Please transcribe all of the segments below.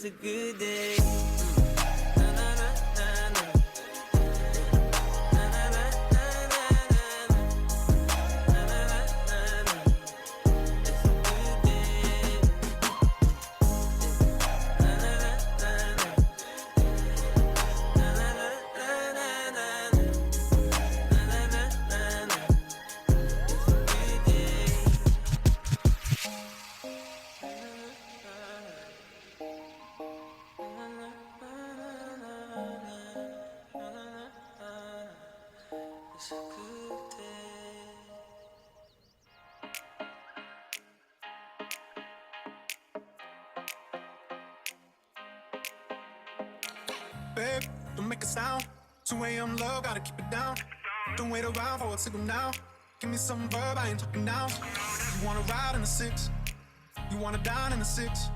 a good day. It's a good day. Babe, don't make a sound. 2 a.m. low, gotta keep it down. Don't wait around for a signal now. Give me some verb, I ain't talking down. You wanna ride in the 6, you wanna dine in the 6.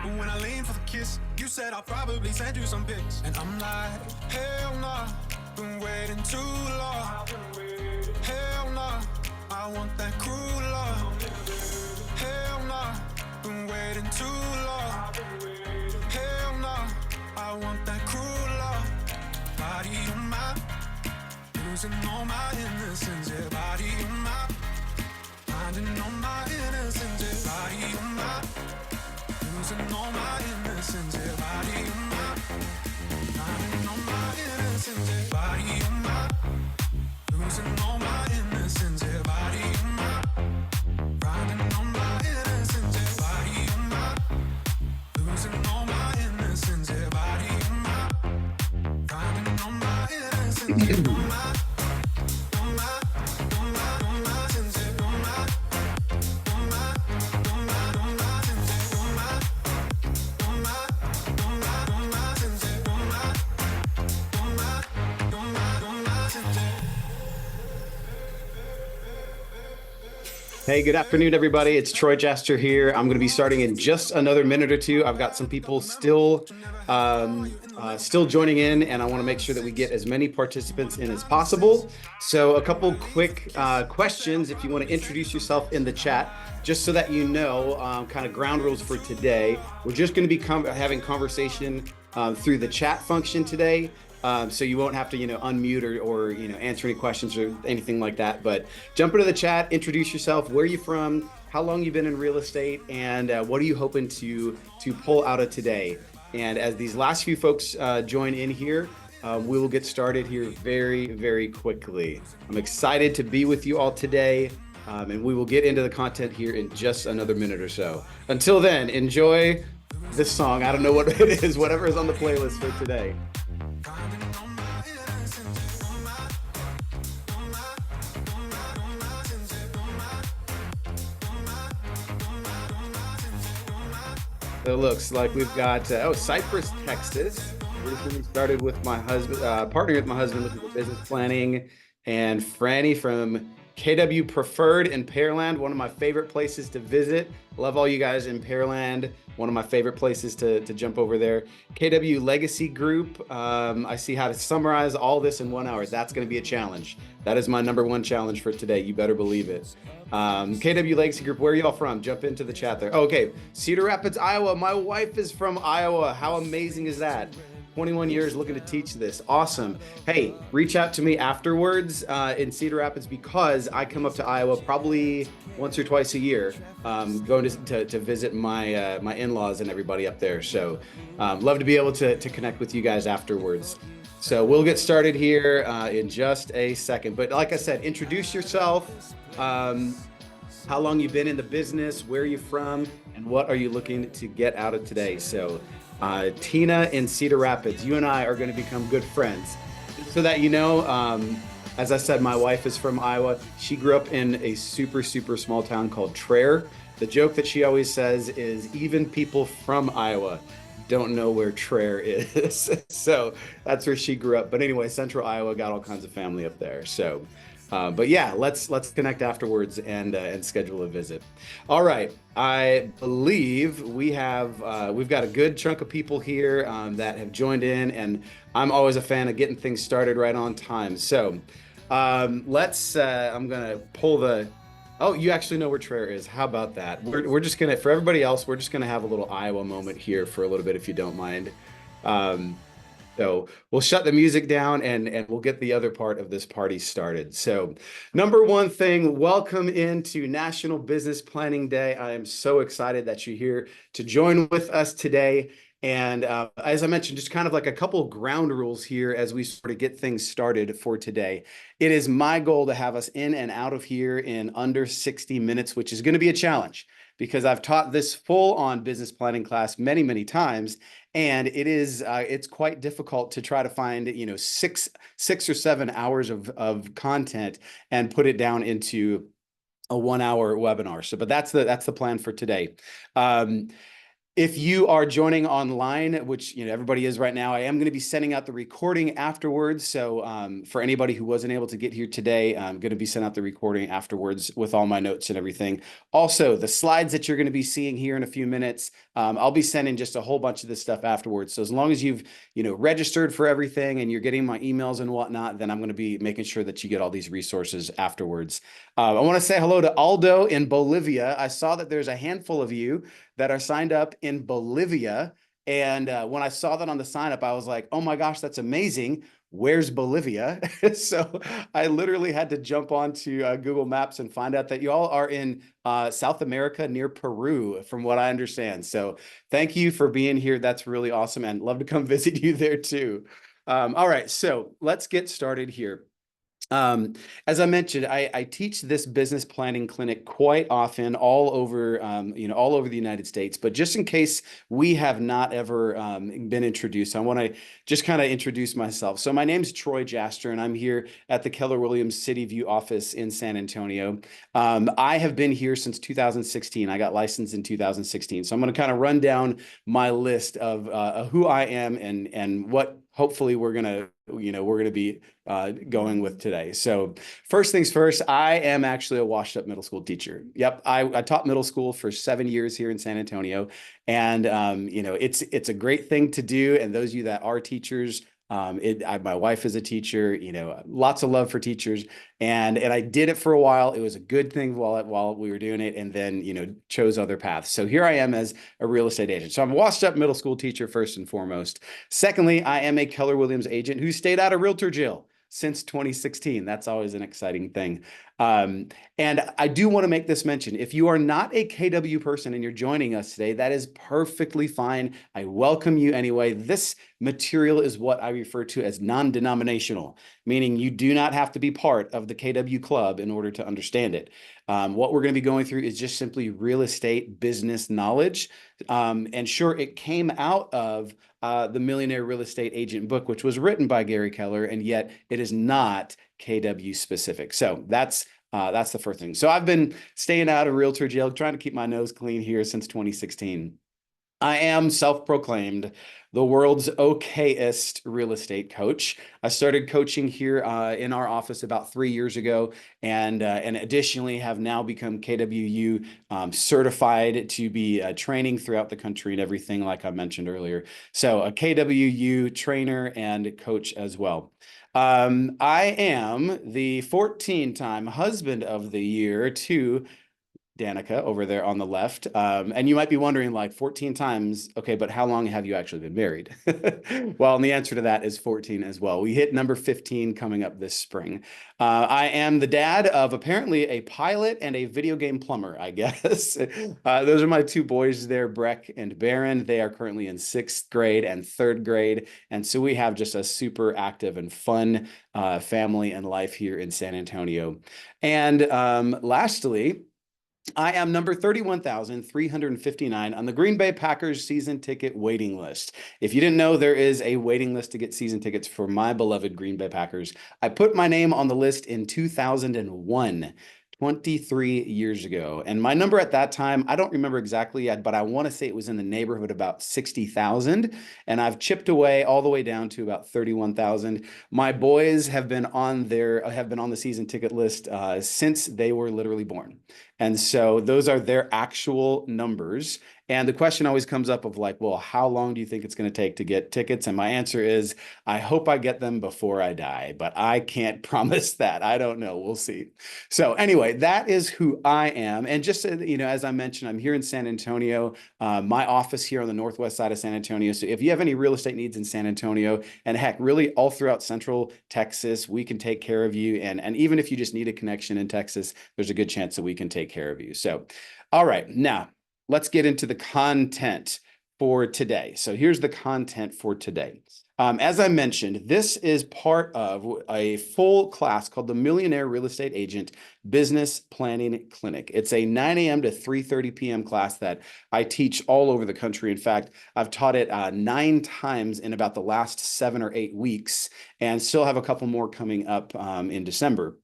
But when I lean for the kiss, you said I'll probably send you some pics. And I'm like, hell nah, been waiting too long. Hell nah, I want that cruel love. Hell nah, been waiting too long. Hell nah, I want that cruel love. Body on my, losing all my innocence. Yeah, body on my, finding all my innocence. Yeah, body on my, losing all my innocence. Yeah, body on my, finding all my innocence. Yeah, body on my, losing all my innocence. Yeah, body on my, finding all my innocence. Yeah, body on my, losing all my innocence. Yeah, body on my, finding all my innocence. Yeah, on my, on my, on my, on my sense. Yeah, on my, on my, on my, on my sense. Yeah, on my, on my, on my, on my sense. Yeah, on my, on my, on my, on my sense. Yeah. Hey, good afternoon, everybody. It's Troy Jester here. I'm going to be starting in just another minute or two. I've got some people still joining in, and I want to make sure that we get as many participants in as possible. So a couple quick questions if you want to introduce yourself in the chat, just so that you know kind of ground rules for today. We're just going to be having conversation through the chat function today. So you won't have to, unmute or answer any questions or anything like that. But jump into the chat, introduce yourself, where are you from, how long you've been in real estate, and what are you hoping to pull out of today. And as these last few folks join in here, we will get started here very, very quickly. I'm excited to be with you all today, and we will get into the content here in just another minute or so. Until then, enjoy this song. I don't know what it is, whatever is on the playlist for today. So it looks like we've got Cypress, Texas. Recently started with my husband, partnering with my husband looking for business planning, and Franny from KW Preferred in Pearland, one of my favorite places to visit. Love all you guys in Pearland. One of my favorite places to jump over there. KW Legacy Group. I see how to summarize all this in 1 hour. That's going to be a challenge. That is my #1 challenge for today. You better believe it. KW Legacy Group, where are y'all from? Jump into the chat there. Okay, Cedar Rapids, Iowa. My wife is from Iowa. How amazing is that? 21 years looking to teach this. Awesome. Hey, reach out to me afterwards in Cedar Rapids, because I come up to Iowa probably once or twice a year, going to visit my my in-laws and everybody up there. So love to be able to connect with you guys afterwards. So we'll get started here in just a second. But like I said, introduce yourself, how long you've been in the business, where are you from, and what are you looking to get out of today. So Tina in Cedar Rapids, you and I are going to become good friends. So that you know, as I said, my wife is from Iowa. She grew up in a super, super small town called Traer. The joke that she always says is even people from Iowa don't know where Traer is. So that's where she grew up. But anyway, Central Iowa, got all kinds of family up there. So but yeah, let's connect afterwards and schedule a visit. All right, I believe we've got a good chunk of people here that have joined in, and I'm always a fan of getting things started right on time. So I'm gonna pull the Oh, you actually know where Traer is. How about that? We're just gonna, for everybody else, we're just gonna have a little Iowa moment here for a little bit, if you don't mind. Um, so we'll shut the music down and we'll get the other part of this party started. So, number one thing, welcome into National Business Planning Day. I am so excited that you're here to join with us today. And as I mentioned, just kind of like a couple of ground rules here as we sort of get things started for today. It is my goal to have us in and out of here in under 60 minutes, which is going to be a challenge because I've taught this full on business planning class many, many times. And it's quite difficult to try to find, six or 7 hours of content and put it down into a 1 hour webinar. So, but that's the plan for today. If you are joining online, which everybody is right now, I am going to be sending out the recording afterwards. So for anybody who wasn't able to get here today, I'm going to be sending out the recording afterwards with all my notes and everything. Also, the slides that you're going to be seeing here in a few minutes, I'll be sending just a whole bunch of this stuff afterwards. So as long as you've registered for everything and you're getting my emails and whatnot, then I'm going to be making sure that you get all these resources afterwards. I want to say hello to Aldo in Bolivia. I saw that there's a handful of you that are signed up in Bolivia. And when I saw that on the sign up, I was like, oh my gosh, that's amazing. Where's Bolivia? So I literally had to jump onto Google Maps and find out that you all are in South America near Peru, from what I understand. So thank you for being here. That's really awesome. And love to come visit you there too. All right, so let's get started here. As I mentioned, I teach this business planning clinic quite often all over, all over the United States. But just in case we have not ever been introduced, I want to just kind of introduce myself. So my name's Troy Jaster, and I'm here at the Keller Williams City View office in San Antonio. I have been here since 2016. I got licensed in 2016. So I'm going to kind of run down my list of who I am and what hopefully we're gonna be going with today. So first things first, I am actually a washed up middle school teacher. Yep, I taught middle school for 7 years here in San Antonio, and it's a great thing to do. And those of you that are teachers, my wife is a teacher, lots of love for teachers, and I did it for a while. It was a good thing while we were doing it, and then chose other paths. So here I am as a real estate agent. So I'm a washed up middle school teacher first and foremost. Secondly, I am a Keller Williams agent who stayed out of realtor jail since 2016. That's always an exciting thing. And I do want to make this mention. If you are not a KW person and you're joining us today, that is perfectly fine. I welcome you anyway. This material is what I refer to as non-denominational, meaning you do not have to be part of the KW club in order to understand it. What we're going to be going through is just simply real estate business knowledge. And sure, it came out of the Millionaire Real Estate Agent book, which was written by Gary Keller, and yet it is not KW specific. So that's the first thing. So I've been staying out of realtor jail, trying to keep my nose clean here since 2016. I am self-proclaimed the world's okayest real estate coach. I started coaching here in our office about 3 years ago, and additionally have now become KWU certified to be training throughout the country and everything, like I mentioned earlier. So a KWU trainer and coach as well. I am the 14-time husband of the year to Danica over there on the left. And you might be wondering, like, 14 times, okay, but how long have you actually been married? Well, and the answer to that is 14 as well. We hit number 15 coming up this spring. I am the dad of apparently a pilot and a video game plumber, I guess. Those are my two boys there, Breck and Barron. They are currently in 6th grade and 3rd grade. And so we have just a super active and fun family and life here in San Antonio. And lastly, I am number 31,359 on the Green Bay Packers season ticket waiting list. If you didn't know, there is a waiting list to get season tickets for my beloved Green Bay Packers. I put my name on the list in 2001. 23 years ago. And my number at that time, I don't remember exactly yet, but I want to say it was in the neighborhood about 60,000. And I've chipped away all the way down to about 31,000. My boys have been on the season ticket list since they were literally born. And so those are their actual numbers. And the question always comes up of like, well, how long do you think it's going to take to get tickets? And my answer is, I hope I get them before I die, but I can't promise that. I don't know. We'll see. So anyway, that is who I am. And just, as I mentioned, I'm here in San Antonio, my office here on the northwest side of San Antonio. So if you have any real estate needs in San Antonio, and heck, really all throughout Central Texas, we can take care of you. And even if you just need a connection in Texas, there's a good chance that we can take care of you. So, all right, now let's get into the content for today. So here's the content for today. As I mentioned, this is part of a full class called the Millionaire Real Estate Agent Business Planning Clinic. It's a 9 a.m. to 3:30 p.m. class that I teach all over the country. In fact, I've taught it 9 times in about the last 7 or 8 weeks, and still have a couple more coming up in December.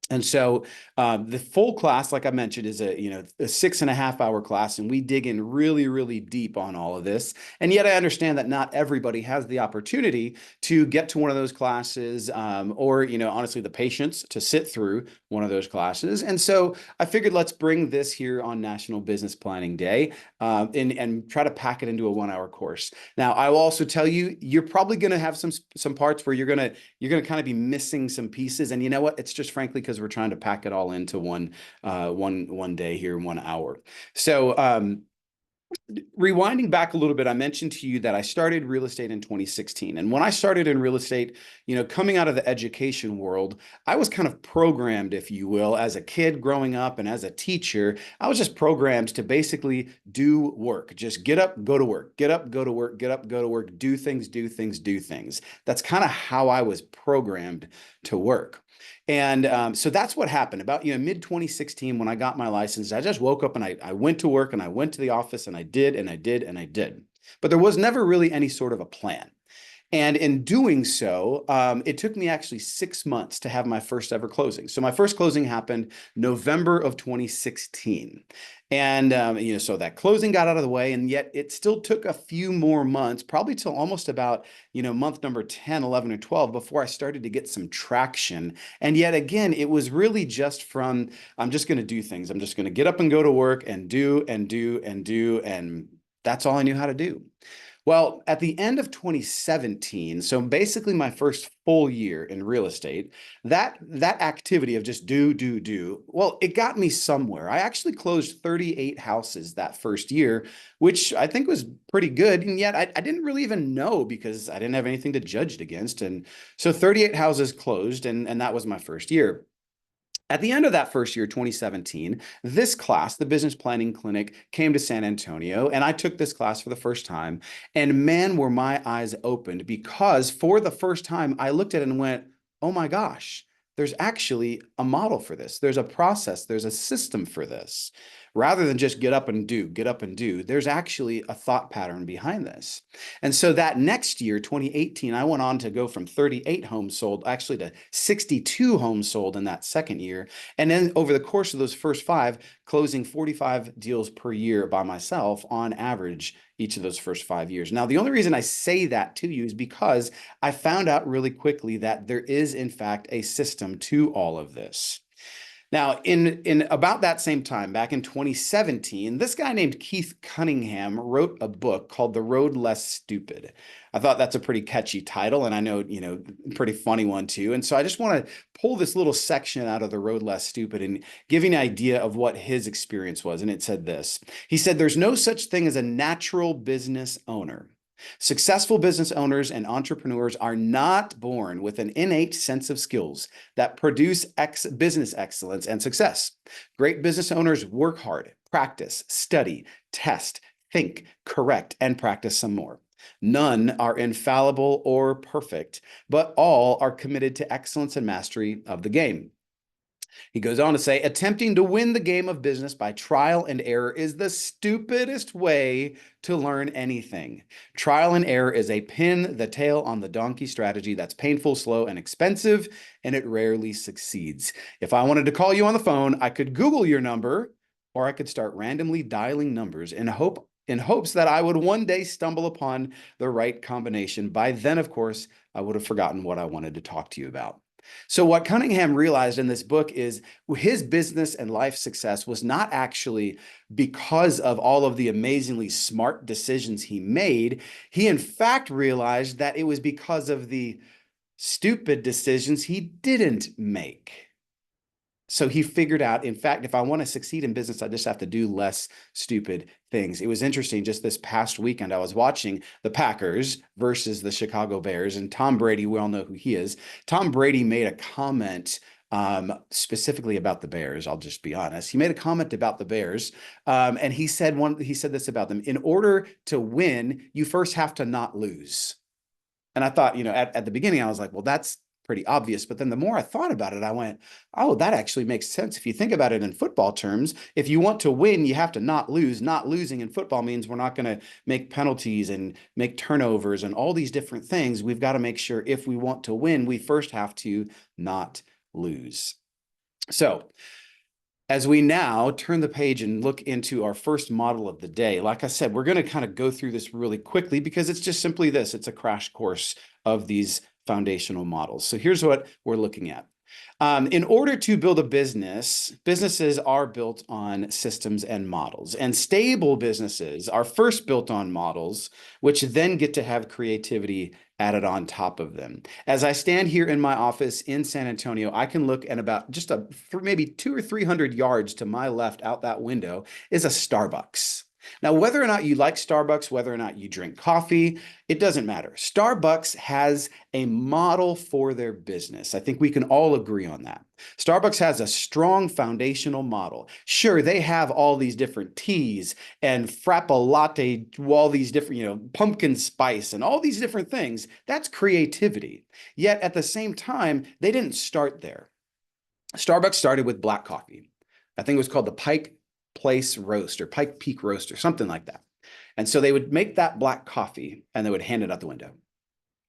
And so the full class, like I mentioned, is a 6.5 hour class, and we dig in really, really deep on all of this. And yet I understand that not everybody has the opportunity to get to one of those classes, or honestly, the patience to sit through one of those classes. And so I figured let's bring this here on National Business Planning Day, and try to pack it into a 1-hour course. Now, I will also tell you, you're probably going to have some parts where you're gonna kind of be missing some pieces, and you know what? It's just frankly because we're trying to pack it all into one day here in 1 hour. So rewinding back a little bit, I mentioned to you that I started real estate in 2016. And when I started in real estate, coming out of the education world, I was kind of programmed, if you will, as a kid growing up and as a teacher, I was just programmed to basically do work. Just get up, go to work, get up, go to work, get up, go to work, do things, do things, do things. That's kind of how I was programmed to work. And so that's what happened about, mid 2016 when I got my license. I just woke up and I went to work and I went to the office and I did and I did and I did. But there was never really any sort of a plan. And in doing so, it took me actually 6 months to have my first ever closing. So my first closing happened November of 2016. And, so that closing got out of the way, and yet it still took a few more months, probably till almost about, month number 10, 11, or 12 before I started to get some traction. And yet again, it was really just from, I'm just going to do things. I'm just going to get up and go to work and do and do and do. And that's all I knew how to do. Well, at the end of 2017, so basically my first full year in real estate, that activity of just do, well, it got me somewhere. I actually closed 38 houses that first year, which I think was pretty good. And yet I didn't really even know because I didn't have anything to judge it against. And so 38 houses closed, and that was my first year. At the end of that first year, 2017, this class, the Business Planning Clinic, came to San Antonio, and I took this class for the first time. And man, were my eyes opened, because for the first time, I looked at it and went, oh my gosh, there's actually a model for this. There's a process. There's a system for this. Rather than just get up and do, there's actually a thought pattern behind this. And so that next year, 2018, I went on to go from 38 homes sold actually to 62 homes sold in that second year. And then over the course of those first 5, closing 45 deals per year by myself on average each of those first 5 years. Now, the only reason I say that to you is because I found out really quickly that there is, in fact, a system to all of this. Now, in about that same time, back in 2017, this guy named Keith Cunningham wrote a book called The Road Less Stupid. I thought that's a pretty catchy title, and I know, pretty funny one too. And so I just want to pull this little section out of The Road Less Stupid and give you an idea of what his experience was. And it said this. He said, "There's no such thing as a natural business owner. Successful business owners and entrepreneurs are not born with an innate sense of skills that produce business excellence and success. Great business owners work hard, practice, study, test, think, correct, and practice some more. None are infallible or perfect, but all are committed to excellence and mastery of the game." He goes on to say, "Attempting to win the game of business by trial and error is the stupidest way to learn anything. Trial and error is a pin the tail on the donkey strategy that's painful, slow, and expensive, and it rarely succeeds. If I wanted to call you on the phone, I could Google your number, or I could start randomly dialing numbers in hopes that I would one day stumble upon the right combination. By then, of course, I would have forgotten what I wanted to talk to you about. So what Cunningham realized in this book is his business and life success was not actually because of all of the amazingly smart decisions he made. He in fact realized that it was because of the stupid decisions he didn't make. So he figured out, in fact, if I want to succeed in business, I just have to do less stupid things. It was interesting. Just this past weekend, I was watching the Packers versus the Chicago Bears, and Tom Brady, we all know who he is. Tom Brady made a comment specifically about the Bears. I'll just be honest. He made a comment about the Bears, and he said this about them: in order to win, you first have to not lose. And I thought, at the beginning, I was like, well, that's pretty obvious. But then the more I thought about it, I went, oh, that actually makes sense. If you think about it in football terms, if you want to win, you have to not lose. Not losing in football means we're not going to make penalties and make turnovers and all these different things. We've got to make sure if we want to win, we first have to not lose. So as we now turn the page and look into our first model of the day, like I said, we're going to kind of go through this really quickly because it's just simply this. It's a crash course of these foundational models. So here's what we're looking at. In order to build a business, businesses are built on systems and models, and stable businesses are first built on models, which then get to have creativity added on top of them. As I stand here in my office in San Antonio, I can look at about just maybe 200 or 300 yards to my left out that window is a Starbucks. Now, whether or not you like Starbucks, whether or not you drink coffee, it doesn't matter. Starbucks has a model for their business. I think we can all agree on that. Starbucks has a strong foundational model. Sure, they have all these different teas and frappa latte, all these different, pumpkin spice and all these different things. That's creativity. Yet at the same time, they didn't start there. Starbucks started with black coffee. I think it was called the Pike Place Roast or Pike Peak Roast or something like that. And so they would make that black coffee and they would hand it out the window,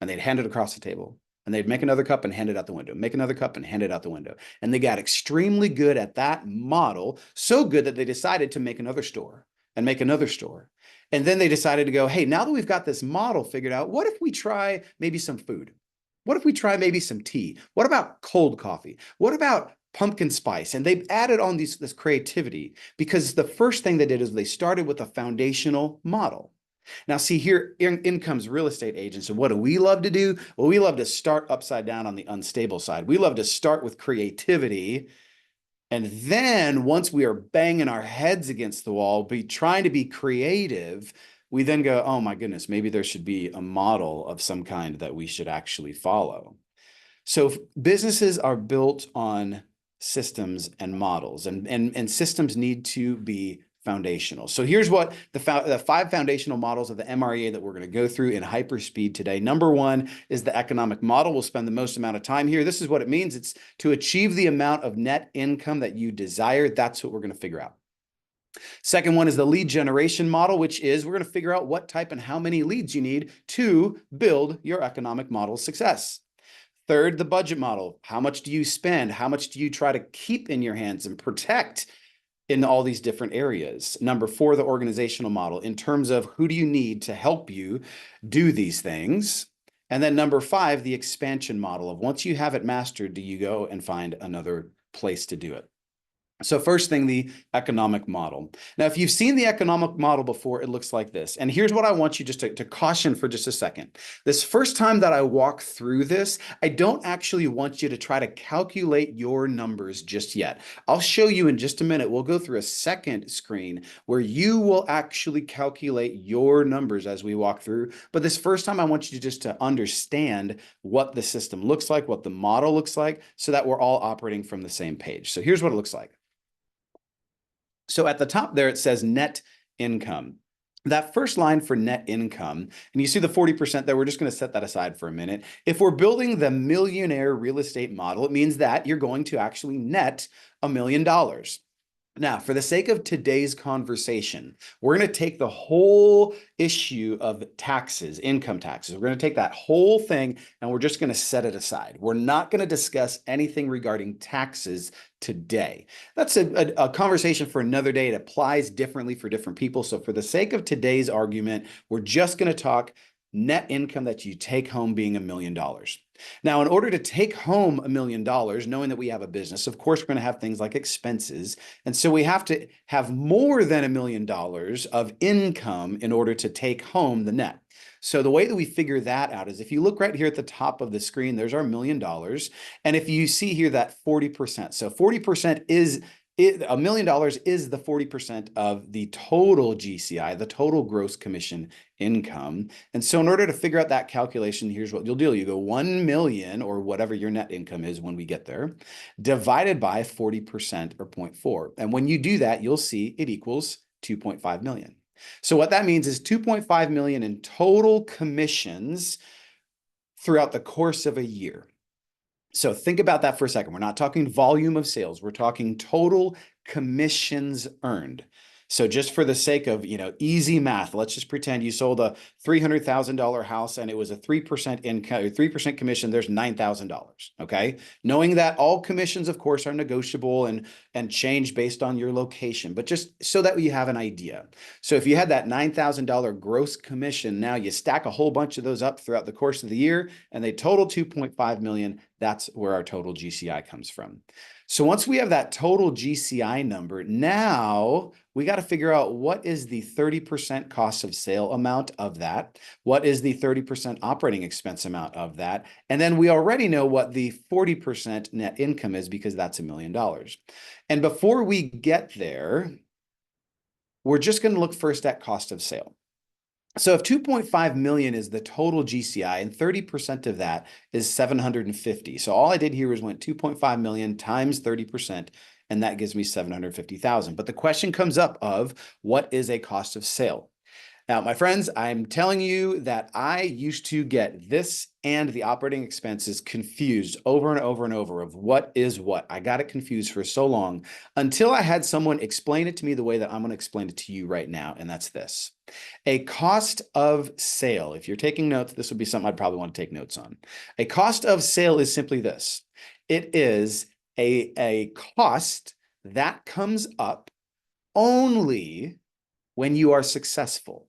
and they'd hand it across the table, and they'd make another cup and hand it out the window, make another cup and hand it out the window. And they got extremely good at that model, so good that they decided to make another store and make another store. And then they decided to go, hey, now that we've got this model figured out, what if we try maybe some food? What if we try maybe some tea? What about cold coffee? What about pumpkin spice? And they've added on this creativity because the first thing they did is they started with a foundational model. Now, see here, in comes real estate agents. And what do we love to do? Well, we love to start upside down on the unstable side. We love to start with creativity. And then once we are banging our heads against the wall, trying to be creative, we then go, oh my goodness, maybe there should be a model of some kind that we should actually follow. So businesses are built on systems and models, and systems need to be foundational. So here's what the 5 foundational models of the MREA that we're going to go through in hyperspeed today. Number 1 is the economic model. We'll spend the most amount of time here. This is what it means. It's to achieve the amount of net income that you desire. That's what we're going to figure out. Second one is the lead generation model, which is we're going to figure out what type and how many leads you need to build your economic model success. Third, the budget model. How much do you spend? How much do you try to keep in your hands and protect in all these different areas? Number 4, the organizational model in terms of who do you need to help you do these things? And then number 5, the expansion model of once you have it mastered, do you go and find another place to do it? So first thing, the economic model. Now, if you've seen the economic model before, it looks like this. And here's what I want you just to caution for just a second. This first time that I walk through this, I don't actually want you to try to calculate your numbers just yet. I'll show you in just a minute. We'll go through a second screen where you will actually calculate your numbers as we walk through. But this first time, I want you just to understand what the system looks like, what the model looks like, so that we're all operating from the same page. So here's what it looks like. So at the top there, it says net income. That first line for net income, and you see the 40% there, we're just going to set that aside for a minute. If we're building the millionaire real estate model, it means that you're going to actually net $1 million. Now, for the sake of today's conversation, we're going to take the whole issue of taxes, income taxes. We're going to take that whole thing and we're just going to set it aside. We're not going to discuss anything regarding taxes today. That's a conversation for another day. It applies differently for different people. So for the sake of today's argument, we're just going to talk net income that you take home being $1 million. Now, in order to take home $1 million, knowing that we have a business, of course, we're going to have things like expenses. And so we have to have more than $1 million of income in order to take home the net. So the way that we figure that out is if you look right here at the top of the screen, there's our $1 million. And if you see here that 40%, so 40% is $1 million is the 40% of the total GCI, the total gross commission income. And so in order to figure out that calculation, here's what you'll do. You go 1 million or whatever your net income is when we get there, divided by 40% or 0.4. And when you do that, you'll see it equals 2.5 million. So what that means is 2.5 million in total commissions throughout the course of a year. So think about that for a second. We're not talking volume of sales. We're talking total commissions earned. So just for the sake of, easy math, let's just pretend you sold a $300,000 house and it was a 3% income, 3% commission, there's $9,000, okay? Knowing that all commissions, of course, are negotiable and change based on your location, but just so that you have an idea. So if you had that $9,000 gross commission, now you stack a whole bunch of those up throughout the course of the year and they total 2.5 million. That's where our total GCI comes from. So once we have that total GCI number, now we got to figure out what is the 30% cost of sale amount of that? What is the 30% operating expense amount of that? And then we already know what the 40% net income is because that's $1 million. And before we get there, we're just going to look first at cost of sale. So if 2.5 million is the total GCI and 30% of that is 750. So all I did here was went 2.5 million times 30%, and that gives me 750,000. But the question comes up of what is a cost of sale? Now, my friends, I'm telling you that I used to get this and the operating expenses confused over and over and over of what is what. I got it confused for so long until I had someone explain it to me the way that I'm going to explain it to you right now, and that's this. A cost of sale, if you're taking notes, this would be something I'd probably want to take notes on. A cost of sale is simply this. It is a cost that comes up only when you are successful.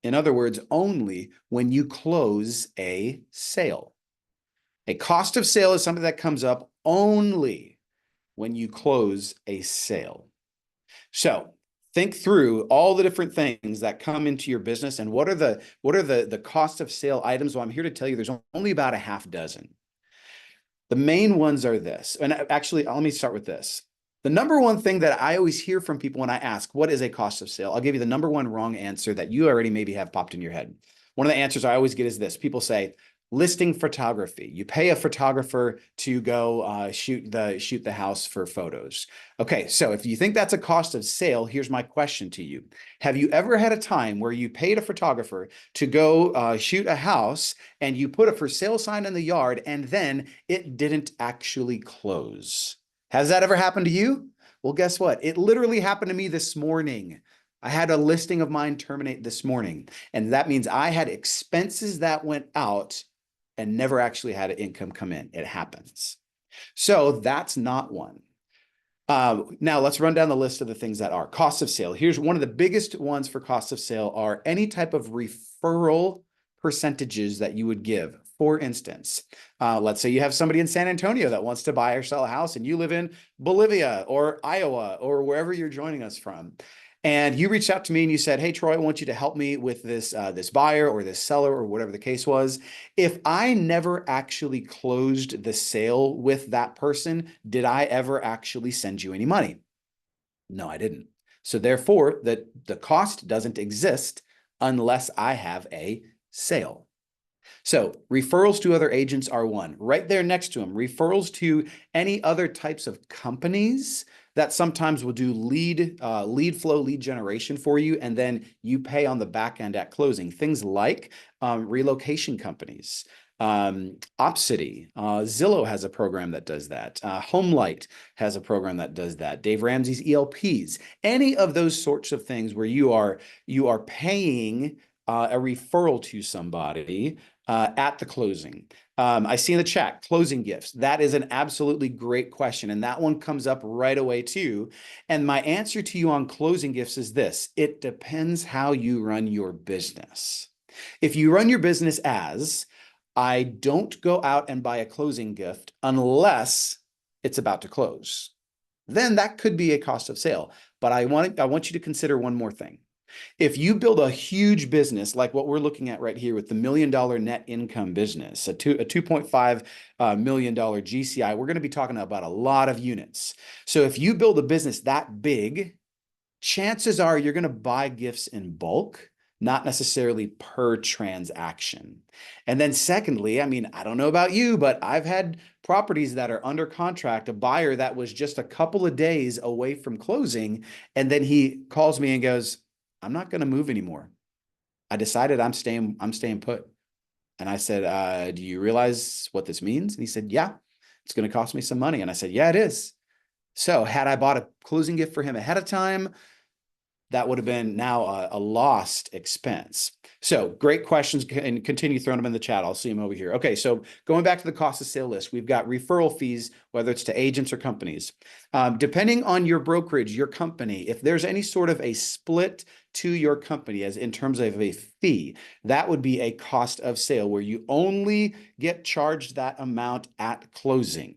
In other words, only when you close a sale. A cost of sale is something that comes up only when you close a sale. So think through all the different things that come into your business and what are the cost of sale items. Well, I'm here to tell you there's only about a half dozen. The main ones are this. And actually, let me start with this. The number one thing that I always hear from people when I ask, what is a cost of sale? I'll give you the number one wrong answer that you already maybe have popped in your head. One of the answers I always get is this. People say, listing photography. You pay a photographer to go shoot the house for photos. Okay, so if you think that's a cost of sale, here's my question to you. Have you ever had a time where you paid a photographer to go shoot a house and you put a for sale sign in the yard and then it didn't actually close? Has that ever happened to you? Well, guess what? It literally happened to me this morning. I had a listing of mine terminate this morning, and that means I had expenses that went out and never actually had an income come in. It happens. So that's not one. Now let's run down the list of the things that are cost of sale. Here's one of the biggest ones for cost of sale are any type of referral percentages that you would give. For instance, let's say you have somebody in San Antonio that wants to buy or sell a house and you live in Bolivia or Iowa or wherever you're joining us from. And you reached out to me and you said, hey, Troy, I want you to help me with this, this buyer or this seller or whatever the case was. If I never actually closed the sale with that person, did I ever actually send you any money? No, I didn't. So therefore, the cost doesn't exist unless I have a sale. So referrals to other agents are one. Right there next to them, referrals to any other types of companies that sometimes will do lead flow, lead generation for you, and then you pay on the back end at closing. Things like relocation companies, Opcity, Zillow has a program that does that. HomeLight has a program that does that. Dave Ramsey's ELPs, any of those sorts of things where you are paying a referral to somebody at the closing. I see in the chat, closing gifts. That is an absolutely great question. And that one comes up right away too. And my answer to you on closing gifts is this. It depends how you run your business. If you run your business as, I don't go out and buy a closing gift unless it's about to close. Then that could be a cost of sale. But I want you to consider one more thing. If you build a huge business like what we're looking at right here with the $1 million net income business, a $2.5 million GCI, we're going to be talking about a lot of units. So if you build a business that big, chances are you're going to buy gifts in bulk, not necessarily per transaction. And then secondly, I mean, I don't know about you, but I've had properties that are under contract, a buyer that was just a couple of days away from closing, and then he calls me and goes, I'm not going to move anymore. I decided I'm staying put. And I said, do you realize what this means? And he said, yeah, it's going to cost me some money. And I said, yeah, it is. So had I bought a closing gift for him ahead of time, that would have been now a lost expense. So great questions, and continue throwing them in the chat. I'll see them over here. Okay, so going back to the cost of sale list, we've got referral fees, whether it's to agents or companies. Depending on your brokerage, your company, if there's any sort of a split to your company as in terms of a fee, that would be a cost of sale where you only get charged that amount at closing.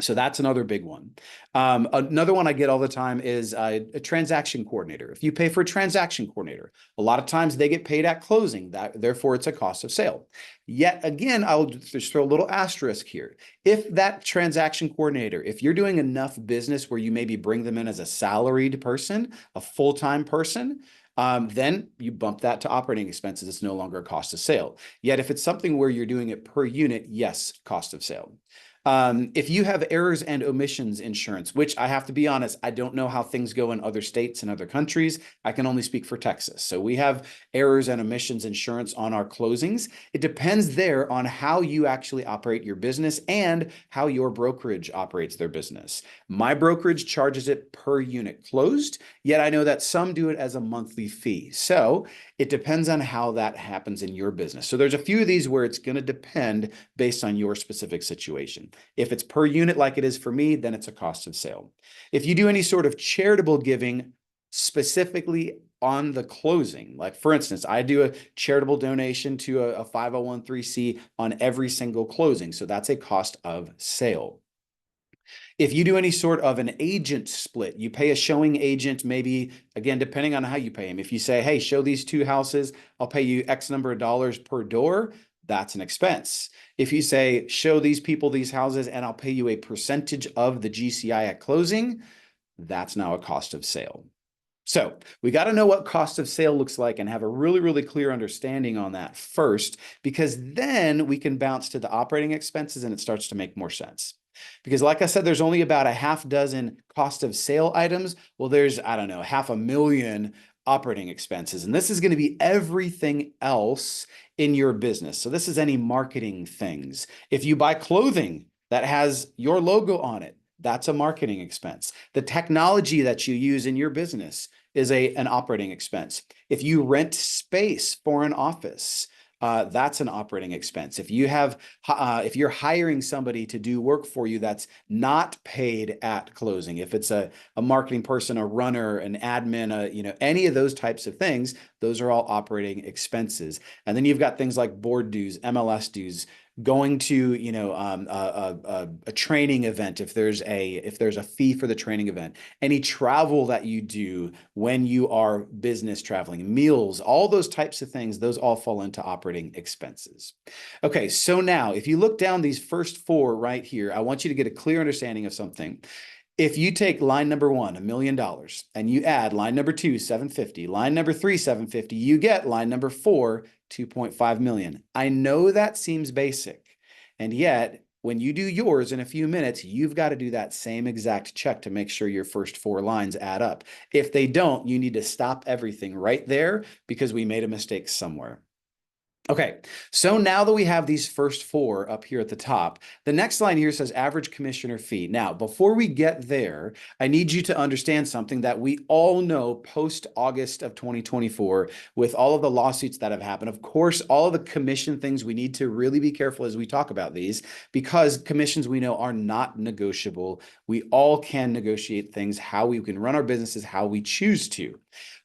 So that's another big one. Another one I get all the time is a transaction coordinator. If you pay for a transaction coordinator, a lot of times they get paid at closing. Therefore, it's a cost of sale. Yet again, I'll just throw a little asterisk here. If that transaction coordinator, if you're doing enough business where you maybe bring them in as a salaried person, a full-time person, then you bump that to operating expenses. It's no longer a cost of sale. Yet if it's something where you're doing it per unit, yes, cost of sale. If you have errors and omissions insurance, which I have to be honest, I don't know how things go in other states and other countries. I can only speak for Texas. So we have errors and omissions insurance on our closings. It depends there on how you actually operate your business and how your brokerage operates their business. My brokerage charges it per unit closed, yet I know that some do it as a monthly fee. So it depends on how that happens in your business. So there's a few of these where it's going to depend based on your specific situation. If it's per unit like it is for me, then it's a cost of sale. If you do any sort of charitable giving specifically on the closing, like for instance, I do a charitable donation to a 501(c) on every single closing. So that's a cost of sale. If you do any sort of an agent split, you pay a showing agent, maybe, again, depending on how you pay him. If you say, hey, show these two houses, I'll pay you X number of dollars per door, that's an expense. If you say, show these people these houses and I'll pay you a percentage of the GCI at closing, that's now a cost of sale. So we got to know what cost of sale looks like and have a really, really clear understanding on that first, because then we can bounce to the operating expenses and it starts to make more sense. Because like I said, there's only about a half dozen cost of sale items. Well, there's, I don't know, 500,000 operating expenses. And this is going to be everything else in your business. So this is any marketing things. If you buy clothing that has your logo on it, that's a marketing expense. The technology that you use in your business is an operating expense. If you rent space for an office, that's an operating expense. If you're hiring somebody to do work for you that's not paid at closing, if it's a marketing person, a runner, an admin, any of those types of things, those are all operating expenses. And then you've got things like board dues, MLS dues, going to a training event if there's a fee for the training event, any travel that you do when you are business traveling, meals, all those types of things, those all fall into operating expenses. Okay, so now if you look down these first four right here, I want you to get a clear understanding of something. If you take line number one, $1 million, and you add line number two, 750, line number three, 750, you get line number four, 2.5 million. I know that seems basic, and yet when you do yours in a few minutes, you've got to do that same exact check to make sure your first four lines add up. If they don't, you need to stop everything right there because we made a mistake somewhere. Okay, so now that we have these first four up here at the top, the next line here says average commissioner fee. Now, before we get there, I need you to understand something that we all know post-August of 2024 with all of the lawsuits that have happened. Of course, all of the commission things, we need to really be careful as we talk about these because commissions we know are not negotiable. We all can negotiate things, how we can run our businesses, how we choose to.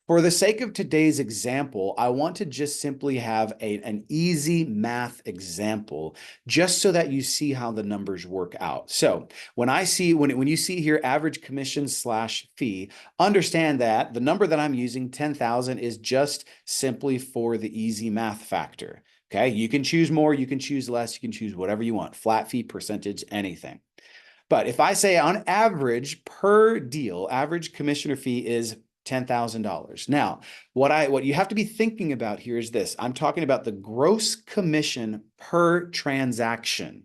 For the sake of today's example, I want to just simply have an easy math example, just so that you see how the numbers work out. So when you see here average commission slash fee, understand that the number that I'm using, 10,000, is just simply for the easy math factor. Okay, you can choose more, you can choose less, you can choose whatever you want, flat fee, percentage, anything. But if I say on average per deal, average commission or fee is $10,000. Now, what you have to be thinking about here is this. I'm talking about the gross commission per transaction.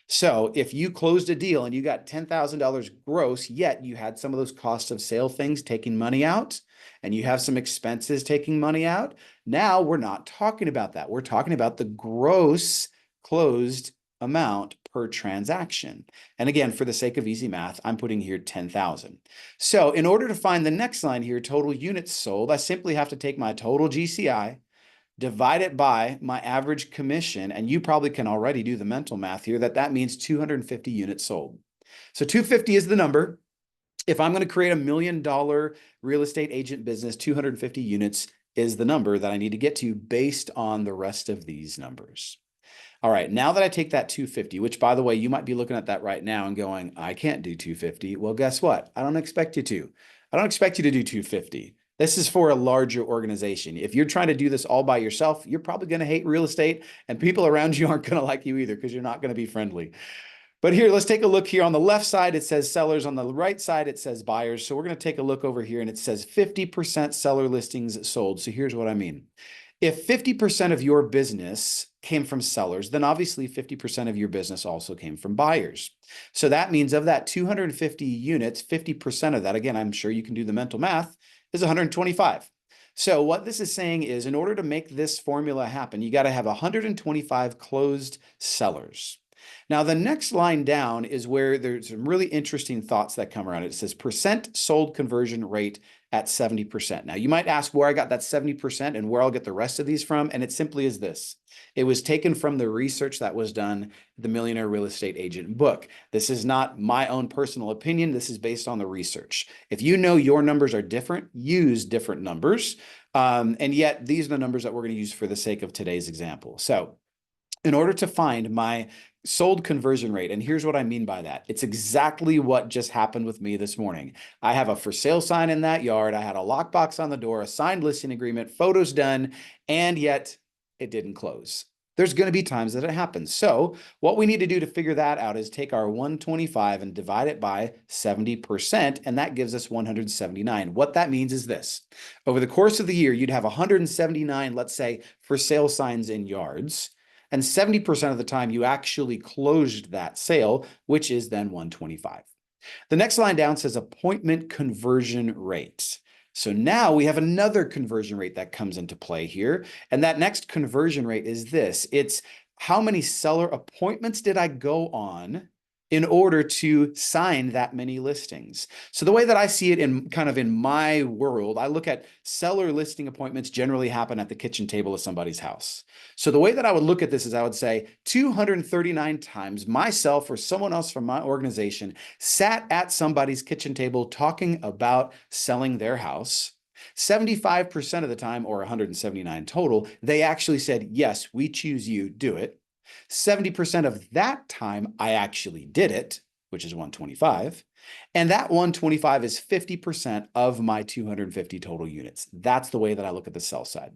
So if you closed a deal and you got $10,000 gross, yet you had some of those costs of sale things taking money out, and you have some expenses taking money out, now we're not talking about that. We're talking about the gross closed amount per transaction. And again, for the sake of easy math, I'm putting here 10,000. So in order to find the next line here, total units sold, I simply have to take my total GCI, divide it by my average commission, and you probably can already do the mental math here that means 250 units sold. So 250 is the number. If I'm going to create $1 million real estate agent business, 250 units is the number that I need to get to based on the rest of these numbers. All right, now that I take that 250, which by the way, you might be looking at that right now and going, I can't do 250. Well, guess what? I don't expect you to. I don't expect you to do 250. This is for a larger organization. If you're trying to do this all by yourself, you're probably going to hate real estate, and people around you aren't going to like you either because you're not going to be friendly. But here, let's take a look here. On the left side, it says sellers. On the right side, it says buyers. So we're going to take a look over here, and it says 50% seller listings sold. So here's what I mean. If 50% of your business came from sellers, then obviously 50% of your business also came from buyers. So that means of that 250 units, 50% of that, again, I'm sure you can do the mental math, is 125. So what this is saying is, in order to make this formula happen, you got to have 125 closed sellers. Now, the next line down is where there's some really interesting thoughts that come around it. It says percent sold conversion rate at 70%. Now, you might ask where I got that 70% and where I'll get the rest of these from, and it simply is this. It was taken from the research that was done, the Millionaire Real Estate Agent book. This is not my own personal opinion. This is based on the research. If you know your numbers are different, use different numbers. And yet, these are the numbers that we're going to use for the sake of today's example. So in order to find my sold conversion rate, and here's what I mean by that. It's exactly what just happened with me this morning. I have a for sale sign in that yard. I had a lockbox on the door, a signed listing agreement, photos done, and yet it didn't close. There's going to be times that it happens. So what we need to do to figure that out is take our 125 and divide it by 70%, and that gives us 179. What that means is this. Over the course of the year, you'd have 179, let's say, for sale signs in yards. And 70% of the time you actually closed that sale, which is then 125. The next line down says appointment conversion rate. So now we have another conversion rate that comes into play here. And that next conversion rate is this. It's how many seller appointments did I go on in order to sign that many listings. So the way that I see it in my world, I look at seller listing appointments generally happen at the kitchen table of somebody's house. So the way that I would look at this is I would say 239 times myself or someone else from my organization sat at somebody's kitchen table talking about selling their house. 75% of the time, or 179 total, they actually said, yes, we choose you, do it. 70% of that time, I actually did it, which is 125. And that 125 is 50% of my 250 total units. That's the way that I look at the sell side.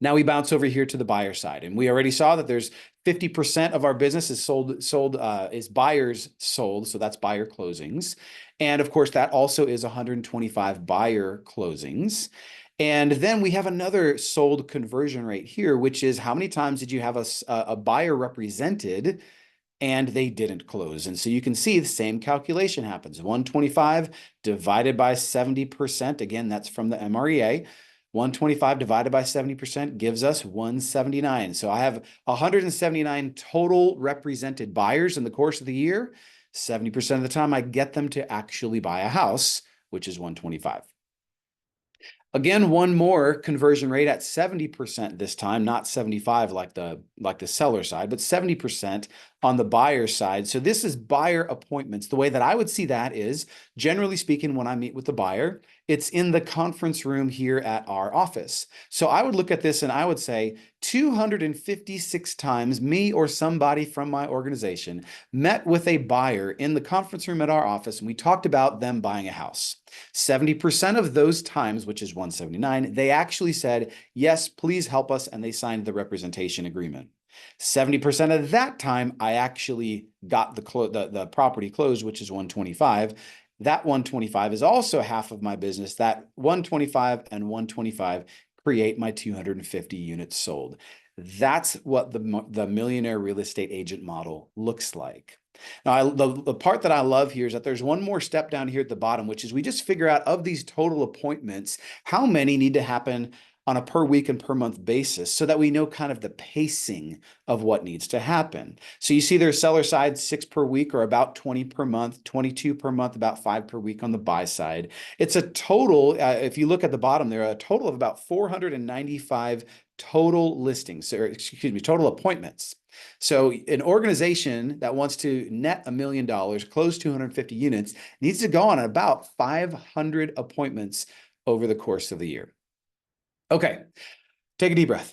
Now we bounce over here to the buyer side, and we already saw that there's 50% of our business is buyers sold. So that's buyer closings. And of course, that also is 125 buyer closings. And then we have another sold conversion rate here, which is how many times did you have a buyer represented and they didn't close? And so you can see the same calculation happens. 125 divided by 70%. Again, that's from the MREA. 125 divided by 70% gives us 179. So I have 179 total represented buyers in the course of the year. 70% of the time I get them to actually buy a house, which is 125. Again, one more conversion rate at 70% this time, not 75 like the seller side, but 70% on the buyer side. So this is buyer appointments. The way that I would see that is, generally speaking, when I meet with the buyer, it's in the conference room here at our office. So I would look at this and I would say 256 times me or somebody from my organization met with a buyer in the conference room at our office, and we talked about them buying a house. 70% of those times, which is 179, they actually said, yes, please help us, and they signed the representation agreement. 70% of that time, I actually got the property closed, which is 125. That 125 is also half of my business. That 125 and 125 create my 250 units sold. That's what the millionaire real estate agent model looks like. Now, the part that I love here is that there's one more step down here at the bottom, which is we just figure out of these total appointments, how many need to happen on a per week and per month basis so that we know kind of the pacing of what needs to happen. So you see their seller side 6 per week or about 20 per month, 22 per month, about 5 per week on the buy side. It's a total, if you look at the bottom there, a total of about 495 total listings, or excuse me, total appointments. So an organization that wants to net $1 million, close 250 units, needs to go on about 500 appointments over the course of the year. Okay, take a deep breath.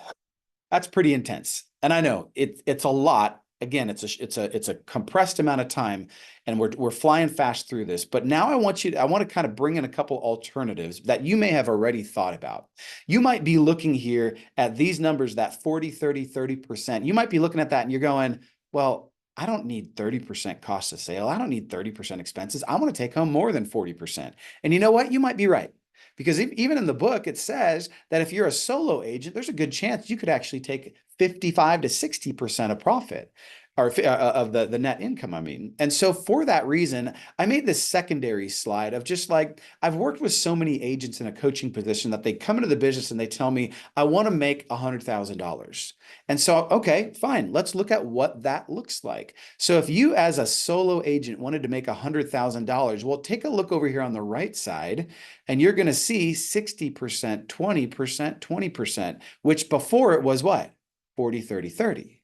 That's pretty intense. And I know it's a lot. Again, it's a compressed amount of time, and we're flying fast through this. But now I want to kind of bring in a couple alternatives that you may have already thought about. You might be looking here at these numbers, that 40, 30, 30%. You might be looking at that and you're going, well, I don't need 30% cost of sale. I don't need 30% expenses. I want to take home more than 40%. And you know what? You might be right. Because even in the book, it says that if you're a solo agent, there's a good chance you could actually take 55 to 60% of profit, or of the net income, I mean. And so for that reason, I made this secondary slide of just like, I've worked with so many agents in a coaching position that they come into the business and they tell me, I want to make $100,000. And so, okay, fine. Let's look at what that looks like. So if you as a solo agent wanted to make $100,000, well, take a look over here on the right side, and you're going to see 60%, 20%, 20%, which before it was what? 40, 30, 30.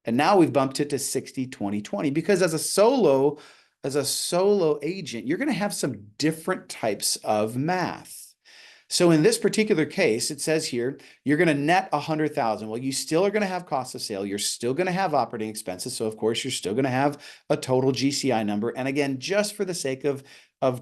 And now we've bumped it to 60, 20, 20, because as a solo agent, you're going to have some different types of math. So in this particular case, it says here, you're going to net 100,000. Well, you still are going to have cost of sale. You're still going to have operating expenses. So of course, you're still going to have a total GCI number. And again, just for the sake of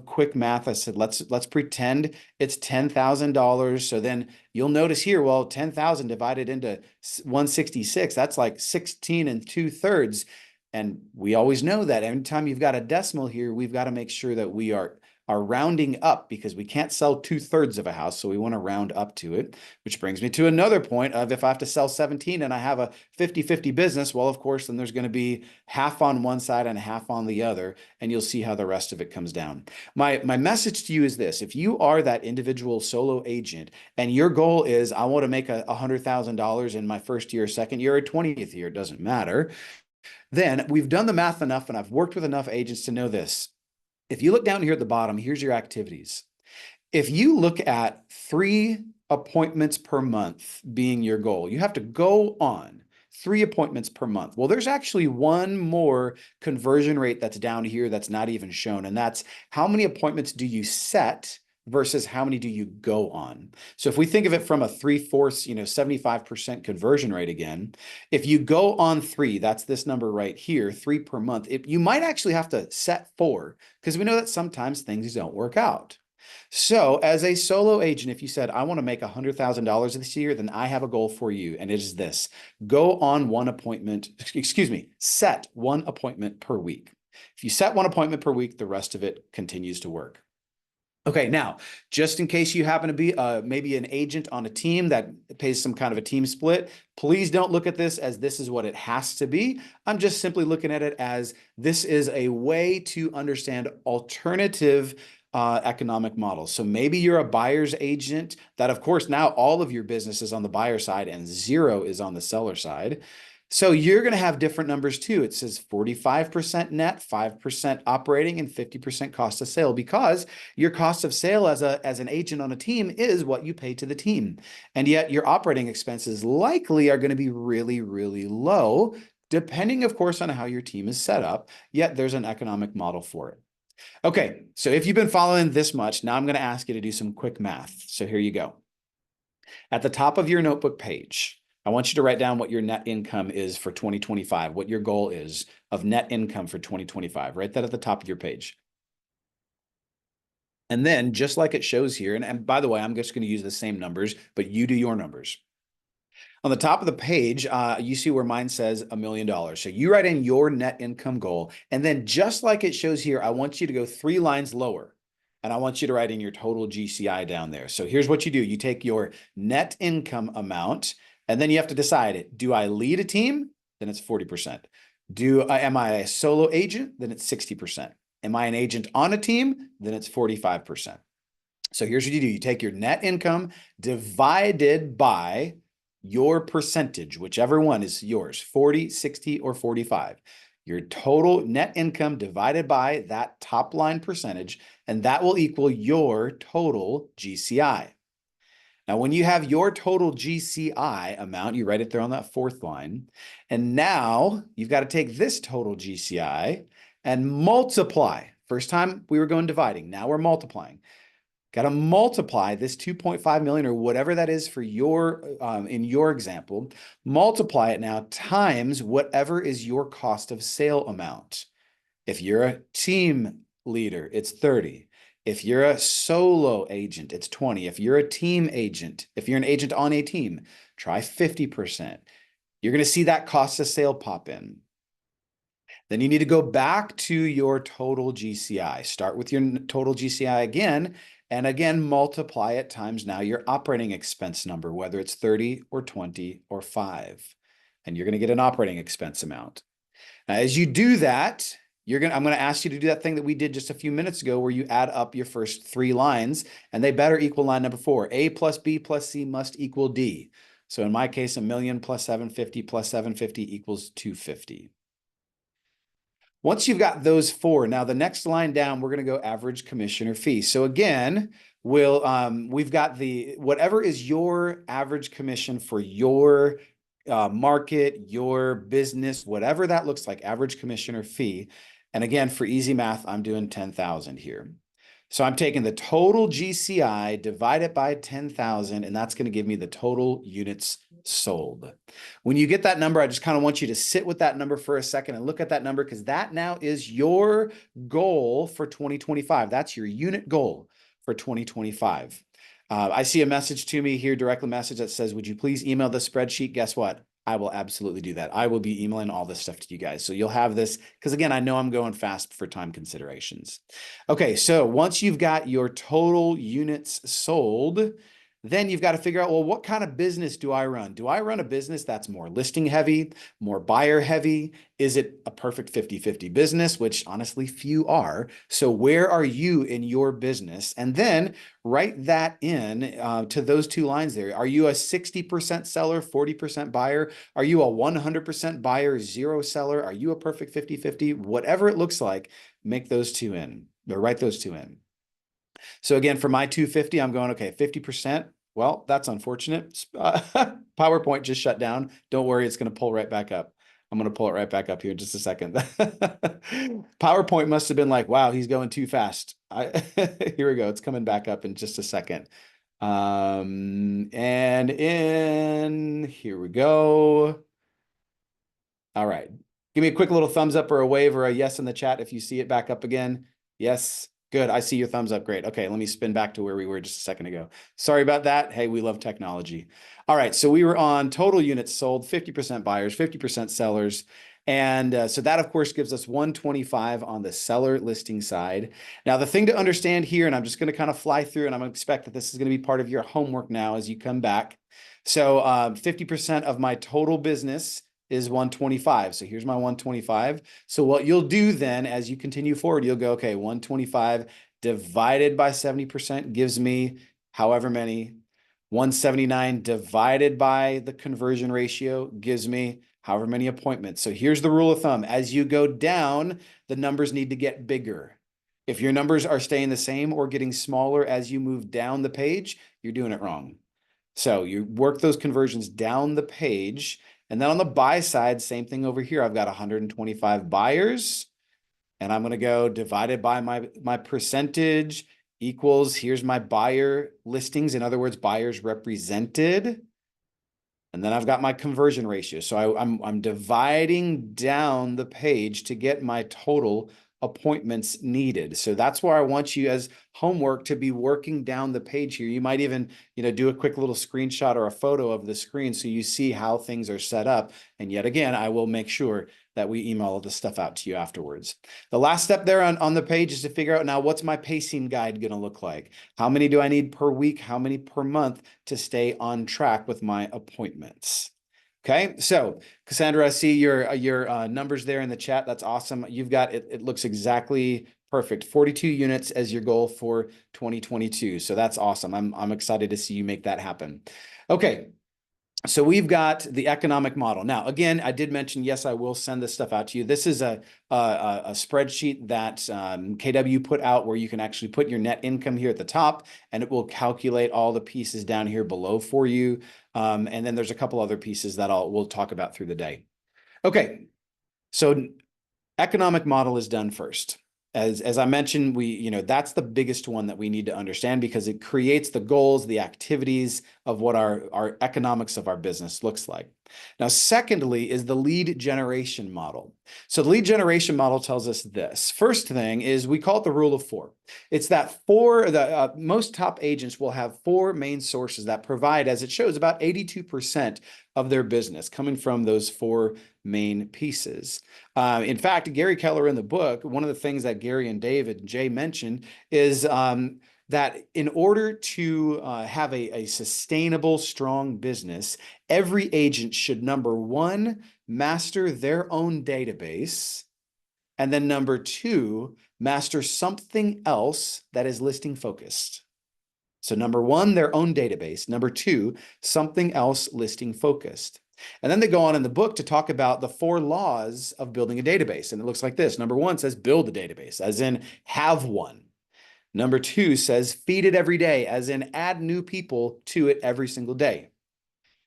quick math, I said, let's pretend it's $10,000. So then you'll notice here, well, 10,000 divided into 166, that's like 16 2/3. And we always know that anytime you've got a decimal here, we've got to make sure that we are rounding up, because we can't sell 2/3 of a house. So we want to round up to it, which brings me to another point of, if I have to sell 17 and I have a 50-50 business, well, of course, then there's going to be half on one side and half on the other, and you'll see how the rest of it comes down. My message to you is this: if you are that individual solo agent and your goal is, I want to make $100,000 in my first year, second year, or 20th year, it doesn't matter, then we've done the math enough, and I've worked with enough agents to know this. If you look down here at the bottom, here's your activities. If you look at 3 appointments per month being your goal, you have to go on 3 appointments per month. Well, there's actually one more conversion rate that's down here that's not even shown, and that's how many appointments do you set versus how many do you go on. So if we think of it from a 3/4, 75% conversion rate again, if you go on 3, that's this number right here, 3 per month, you might actually have to set 4, because we know that sometimes things don't work out. So as a solo agent, if you said, I want to make $100,000 this year, then I have a goal for you. And it is this: go on set 1 appointment per week. If you set 1 appointment per week, the rest of it continues to work. Okay, now, just in case you happen to be maybe an agent on a team that pays some kind of a team split, please don't look at this as this is what it has to be. I'm just simply looking at it as this is a way to understand alternative economic models. So maybe you're a buyer's agent that, of course, now all of your business is on the buyer side and 0 is on the seller side. So you're going to have different numbers too. It says 45% net, 5% operating, and 50% cost of sale, because your cost of sale as an agent on a team is what you pay to the team. And yet your operating expenses likely are going to be really, really low, depending, of course, on how your team is set up, yet there's an economic model for it. Okay, so if you've been following this much, now I'm going to ask you to do some quick math. So here you go. At the top of your notebook page, I want you to write down what your net income is for 2025, what your goal is of net income for 2025. Write that at the top of your page. And then just like it shows here, and by the way, I'm just going to use the same numbers, but you do your numbers. On the top of the page, you see where mine says $1 million. So you write in your net income goal. And then just like it shows here, I want you to go 3 lines lower. And I want you to write in your total GCI down there. So here's what you do. You take your net income amount, and then you have to decide, do I lead a team? Then it's 40%. Am I a solo agent? Then it's 60%. Am I an agent on a team? Then it's 45%. So here's what you do. You take your net income divided by your percentage, whichever one is yours, 40, 60, or 45. Your total net income divided by that top line percentage, and that will equal your total GCI. Now, when you have your total GCI amount, you write it there on that 4th line. And now you've got to take this total GCI and multiply. First time we were going dividing. Now we're multiplying. Got to multiply this 2.5 million or whatever that is for your, in your example, multiply it now times whatever is your cost of sale amount. If you're a team leader, it's 30. If you're a solo agent, it's 20. If you're a team agent, if you're an agent on a team, try 50%. You're going to see that cost of sale pop in. Then you need to go back to your total GCI. Start with your total GCI again, and again, multiply it times now your operating expense number, whether it's 30 or 20 or 5. And you're going to get an operating expense amount. Now, as you do that, I'm going to ask you to do that thing that we did just a few minutes ago where you add up your first 3 lines, and they better equal line number 4. A plus B plus C must equal D. So in my case, 1 million plus 750 plus 750 equals 250. Once you've got those 4, now the next line down, we're going to go average commission or fee. So again, we've got whatever is your average commission for your market, your business, whatever that looks like, average commission or fee. And again, for easy math, I'm doing 10,000 here. So I'm taking the total GCI, divide it by 10,000, and that's going to give me the total units sold. When you get that number, I just kind of want you to sit with that number for a second and look at that number, because that now is your goal for 2025. That's your unit goal for 2025. I see a message to me here, direct message that says, would you please email the spreadsheet? Guess what? I will absolutely do that. I will be emailing all this stuff to you guys. So you'll have this, because again, I know I'm going fast for time considerations. Okay, so once you've got your total units sold, then you've got to figure out, well, what kind of business do I run? Do I run a business that's more listing heavy, more buyer heavy? Is it a perfect 50-50 business, which honestly few are? So where are you in your business? And then write that in to those 2 lines there. Are you a 60% seller, 40% buyer? Are you a 100% buyer, 0 seller? Are you a perfect 50-50? Whatever it looks like, make those 2 in, or write those 2 in. So again, for my 250, I'm going, okay, 50%. Well, that's unfortunate. PowerPoint just shut down. Don't worry, it's going to pull right back up. I'm going to pull it right back up here in just a second. PowerPoint must have been like, wow, he's going too fast. Here we go. It's coming back up in just a second. And here we go. All right. Give me a quick little thumbs up or a wave or a yes in the chat if you see it back up again. Yes. Good. I see your thumbs up. Great. Okay. Let me spin back to where we were just a second ago. Sorry about that. Hey, we love technology. All right. So we were on total units sold, 50% buyers, 50% sellers. And so that, of course, gives us 125 on the seller listing side. Now, the thing to understand here, and I'm just going to kind of fly through, and I'm going to expect that this is going to be part of your homework now as you come back. So 50% of my total business is 125. So here's my 125. So what you'll do then, as you continue forward, you'll go, okay, 125 divided by 70% gives me however many. 179 divided by the conversion ratio gives me however many appointments. So here's the rule of thumb. As you go down, the numbers need to get bigger. If your numbers are staying the same or getting smaller as you move down the page, you're doing it wrong. So you work those conversions down the page. And then on the buy side, same thing over here. I've got 125 buyers, and I'm going to go divided by my percentage equals, here's my buyer listings. In other words, buyers represented. And then I've got my conversion ratio. So I'm dividing down the page to get my total appointments needed. So that's where I want you as homework to be working down the page here. You might even, do a quick little screenshot or a photo of the screen so you see how things are set up. And yet again, I will make sure that we email all the stuff out to you afterwards. The last step there on the page is to figure out now, what's my pacing guide going to look like? How many do I need per week? How many per month to stay on track with my appointments? Okay, so Cassandra, I see your numbers there in the chat. That's awesome. You've got it. It looks exactly perfect. 42 units as your goal for 2022. So that's awesome. I'm excited to see you make that happen. Okay. So we've got the economic model. Now, again, I did mention, yes, I will send this stuff out to you. This is a spreadsheet that KW put out where you can actually put your net income here at the top, and it will calculate all the pieces down here below for you. And then there's a couple other pieces that we'll talk about through the day. Okay, so economic model is done first. As I mentioned, that's the biggest one that we need to understand because it creates the goals, the activities of what our economics of our business looks like. Now, secondly, is the lead generation model. So the lead generation model tells us this. First thing is we call it the rule of four. It's that most top agents will have four main sources that provide, as it shows, about 82% of their business coming from those four main pieces. In fact, Gary Keller in the book, one of the things that Gary and David and Jay mentioned is that in order to have a sustainable, strong business, every agent should, number one, master their own database, and then number two, master something else that is listing focused. So number one, their own database. Number two, something else listing focused. And then they go on in the book to talk about the 4 laws of building a database. And it looks like this. Number 1 says build a database, as in have one. Number 2 says feed it every day, as in add new people to it every single day.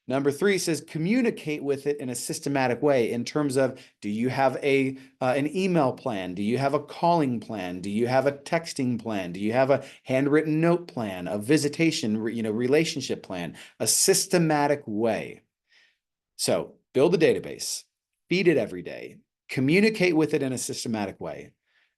Number 3 says communicate with it in a systematic way in terms of, do you have an email plan? Do you have a calling plan? Do you have a texting plan? Do you have a handwritten note plan, a visitation, relationship plan, a systematic way? So build a database, feed it every day, communicate with it in a systematic way.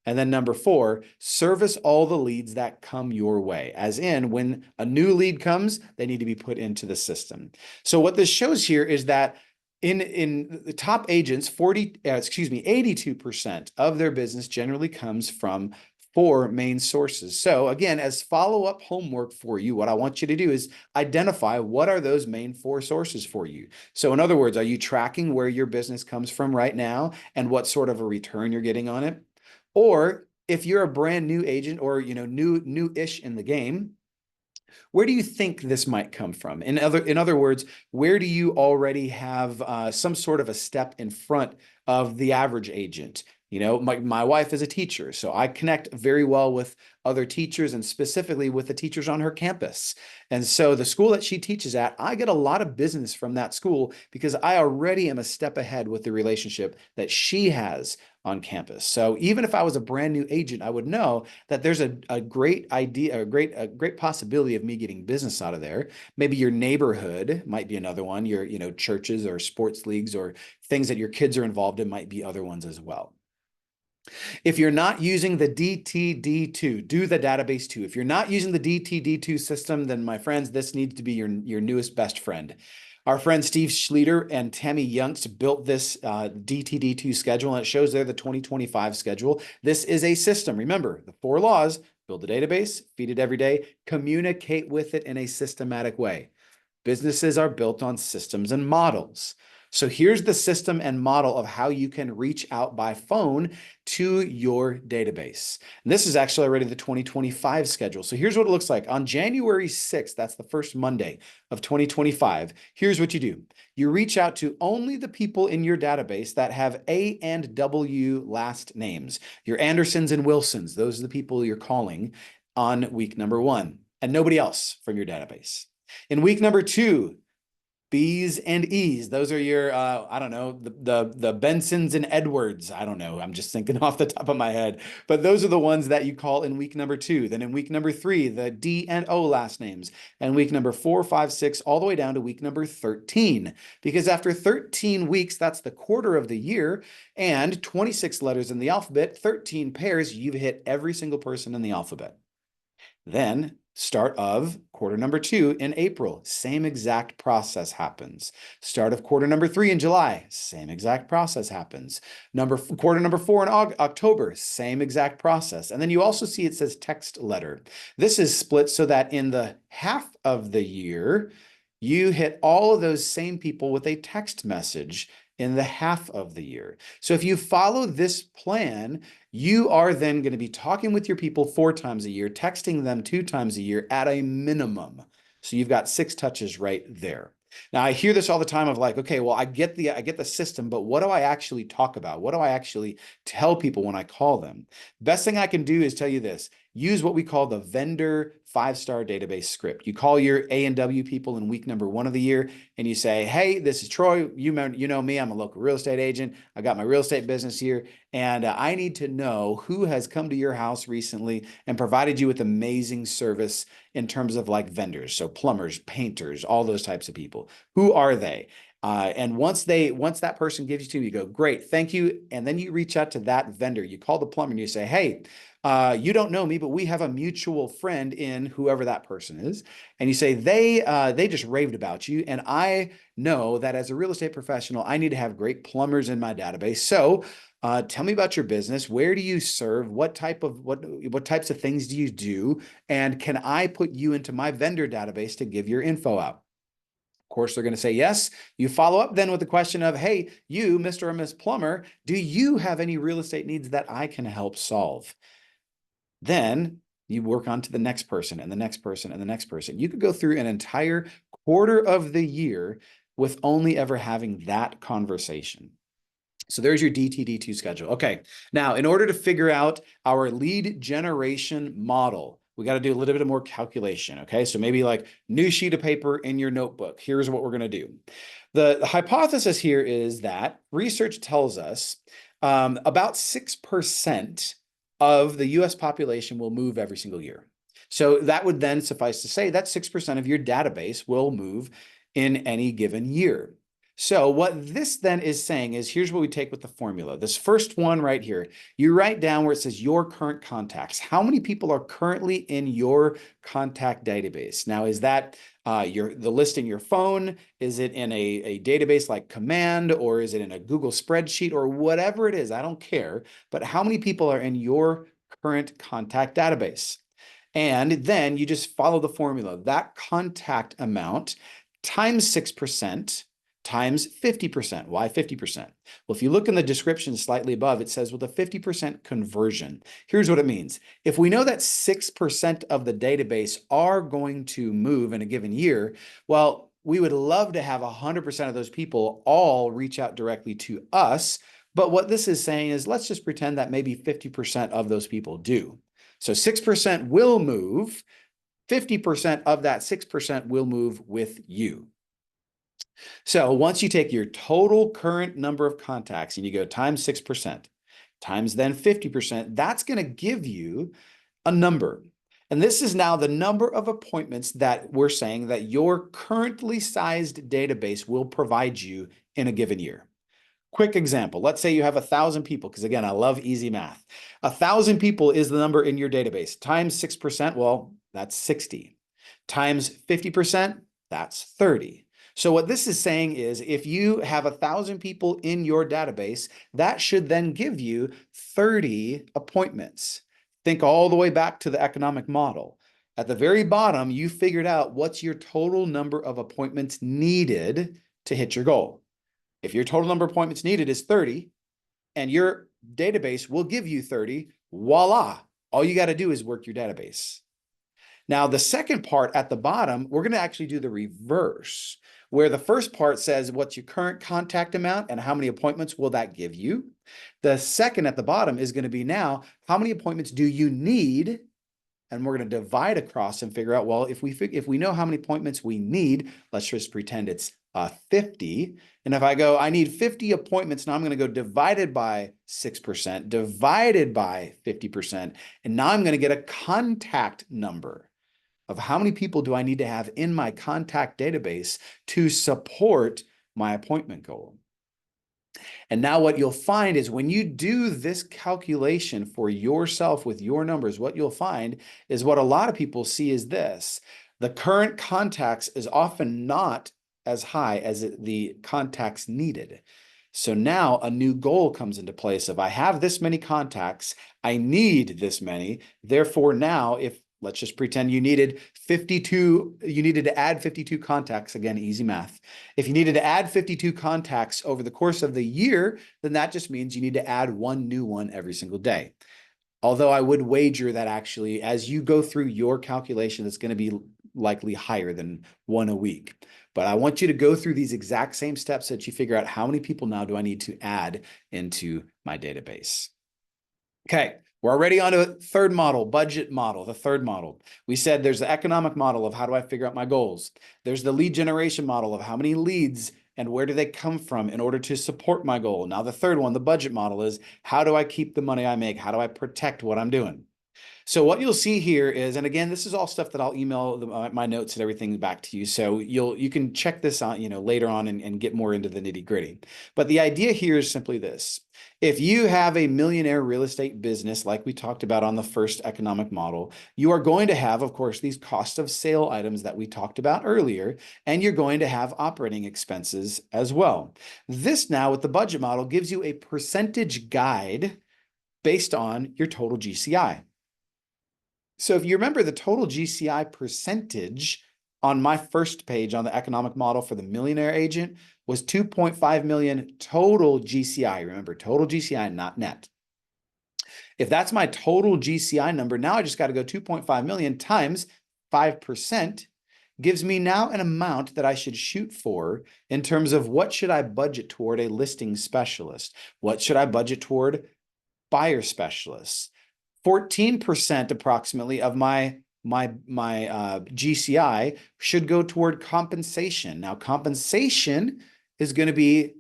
And then number 4, service all the leads that come your way. As in, when a new lead comes, they need to be put into the system. So what this shows here is that in the top agents, 82% of their business generally comes from 4 main sources. So again, as follow-up homework for you, what I want you to do is identify what are those main 4 sources for you. So in other words, are you tracking where your business comes from right now and what sort of a return you're getting on it? Or if you're a brand new agent or new-ish in the game, where do you think this might come from? In other words, where do you already have some sort of a step in front of the average agent? My wife is a teacher, so I connect very well with other teachers and specifically with the teachers on her campus. And so the school that she teaches at, I get a lot of business from that school because I already am a step ahead with the relationship that she has on campus. So even if I was a brand new agent, I would know that there's a great idea, a great possibility of me getting business out of there. Maybe your neighborhood might be another one. Your churches or sports leagues or things that your kids are involved in might be other ones as well. If you're not using the DTD2, do the database 2. If you're not using the DTD2 system, then my friends, this needs to be your newest best friend. Our friend Steve Schlueter and Tammy Youngst built this DTD2 schedule, and it shows there the 2025 schedule. This is a system. Remember, the 4 laws: build a database, feed it every day, communicate with it in a systematic way. Businesses are built on systems and models. So here's the system and model of how you can reach out by phone to your database. And this is actually already the 2025 schedule. So here's what it looks like. On January 6th, that's the first Monday of 2025, here's what you do. You reach out to only the people in your database that have A and W last names. Your Andersons and Wilsons, those are the people you're calling on week number 1, and nobody else from your database. In week number 2, B's and E's. Those are your, I don't know, the Bensons and Edwards. I don't know. I'm just thinking off the top of my head. But those are the ones that you call in week number 2. Then in week number 3, the D and O last names. And week number 4, 5, 6, all the way down to week number 13. Because after 13 weeks, that's the quarter of the year, and 26 letters in the alphabet, 13 pairs, you've hit every single person in the alphabet. Then start of quarter number 2 in April, same exact process happens. Start of quarter number 3 in July, same exact process happens. Quarter number 4 in October, same exact process. And then you also see it says text letter. This is split so that in the half of the year, you hit all of those same people with a text message in the half of the year. So if you follow this plan, you are then going to be talking with your people 4 times a year, texting them 2 times a year at a minimum. So you've got 6 touches right there. Now I hear this all the time of like, okay, well, I get the system, but what do I actually talk about? What do I actually tell people when I call them? Best thing I can do is tell you this. Use what we call the vendor 5-star database script. You call your A&W people in week number 1 of the year and you say, hey, this is Troy. You know me, I'm a local real estate agent. I got my real estate business here. And I need to know who has come to your house recently and provided you with amazing service in terms of like vendors. So plumbers, painters, all those types of people. Who are they? And once that person gives you to you go, great, thank you. And then you reach out to that vendor. You call the plumber and you say, hey, you don't know me, but we have a mutual friend in whoever that person is. And you say, they just raved about you. And I know that as a real estate professional, I need to have great plumbers in my database. So tell me about your business. Where do you serve? What types of things do you do? And can I put you into my vendor database to give your info out? Of course, they're going to say yes. You follow up then with the question of, hey, you, Mr. or Miss Plumber, do you have any real estate needs that I can help solve? Then you work on to the next person and the next person and the next person. You could go through an entire quarter of the year with only ever having that conversation. So there's your DTD2 schedule. Okay, now in order to figure out our lead generation model, we got to do a little bit more calculation. Okay, so maybe like new sheet of paper in your notebook. Here's what we're going to do. The hypothesis here is that research tells us about 6% of the US population will move every single year. So that would then suffice to say that 6% of your database will move in any given year. So what this then is saying is, here's what we take with the formula. This first one right here, you write down where it says your current contacts. How many people are currently in your contact database? Now, is that the list in your phone? Is it in a database like Command, or is it in a Google spreadsheet, or whatever it is? I don't care. But how many people are in your current contact database? And then you just follow the formula. That contact amount times 6% times 50%. Why 50%? Well, if you look in the description slightly above, it says with a 50% conversion. Here's what it means. If we know that 6% of the database are going to move in a given year, well, we would love to have 100% of those people all reach out directly to us. But what this is saying is, let's just pretend that maybe 50% of those people do. So 6% will move. 50% of that 6% will move with you. So once you take your total current number of contacts and you go times 6% times then 50%, that's going to give you a number. And this is now the number of appointments that we're saying that your currently sized database will provide you in a given year. Quick example. Let's say you have 1,000 people, because again, I love easy math. 1,000 people is the number in your database. Times 6%, well, that's 60. Times 50%, that's 30. So what this is saying is, if you have 1,000 people in your database, that should then give you 30 appointments. Think all the way back to the economic model. At the very bottom, you figured out what's your total number of appointments needed to hit your goal. If your total number of appointments needed is 30, and your database will give you 30, voila, all you got to do is work your database. Now, the second part at the bottom, we're going to actually do the reverse, where the first part says what's your current contact amount and how many appointments will that give you. The second at the bottom is going to be now, how many appointments do you need? And we're going to divide across and figure out, well, if we know how many appointments we need, let's just pretend it's 50. And if I go, I need 50 appointments, now I'm going to go divided by 6%, divided by 50%. And now I'm going to get a contact number of how many people do I need to have in my contact database to support my appointment goal. And now what you'll find is when you do this calculation for yourself with your numbers, what you'll find is what a lot of people see is this. The current contacts is often not as high as the contacts needed. So now a new goal comes into place of I have this many contacts, I need this many. Therefore now if let's just pretend you needed 52, you needed to add 52 contacts, again, easy math. If you needed to add 52 contacts over the course of the year, then that just means you need to add one new one every single day. Although I would wager that actually, as you go through your calculation, it's going to be likely higher than one a week. But I want you to go through these exact same steps that you figure out how many people now do I need to add into my database. Okay. We're already on a third model, budget model, the third model. We said there's the economic model of how do I figure out my goals. There's the lead generation model of how many leads and where do they come from in order to support my goal. Now, the third one, the budget model, is how do I keep the money I make? How do I protect what I'm doing? So what you'll see here is, and again, this is all stuff that I'll email my notes and everything back to you. So you can check this out, later on and get more into the nitty gritty. But the idea here is simply this. If you have a millionaire real estate business, like we talked about on the first economic model, you are going to have, of course, these cost of sale items that we talked about earlier, and you're going to have operating expenses as well. This now with the budget model gives you a percentage guide based on your total GCI. So if you remember the total GCI percentage on my first page on the economic model for the millionaire agent was 2.5 million total GCI. Remember, total GCI, not net. If that's my total GCI number, now I just got to go 2.5 million times 5% gives me now an amount that I should shoot for in terms of what should I budget toward a listing specialist? What should I budget toward buyer specialists? 14% approximately of my GCI should go toward compensation. Now, compensation is going to be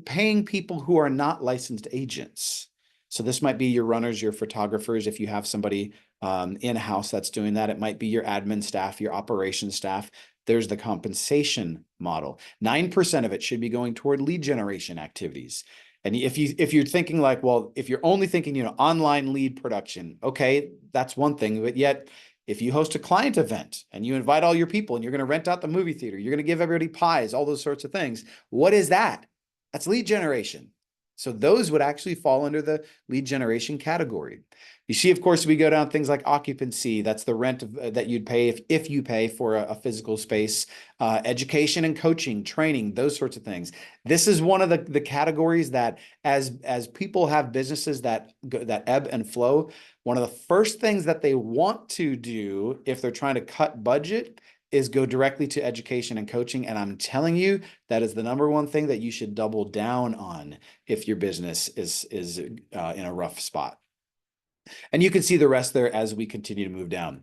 paying people who are not licensed agents. So this might be your runners, your photographers. If you have somebody in-house that's doing that, it might be your admin staff, your operations staff. There's the compensation model. 9% of it should be going toward lead generation activities. And if you're thinking like, well, if you're only thinking, online lead production, okay, that's one thing. But yet, if you host a client event and you invite all your people and you're going to rent out the movie theater, you're going to give everybody pies, all those sorts of things. What is that? That's lead generation. So those would actually fall under the lead generation category. You see, of course, we go down things like occupancy. That's the rent that you'd pay if you pay for a physical space, education and coaching, training, those sorts of things. This is one of the categories that as people have businesses that ebb and flow, one of the first things that they want to do if they're trying to cut budget is go directly to education and coaching. And I'm telling you, that is the number one thing that you should double down on if your business is in a rough spot. And you can see the rest there as we continue to move down.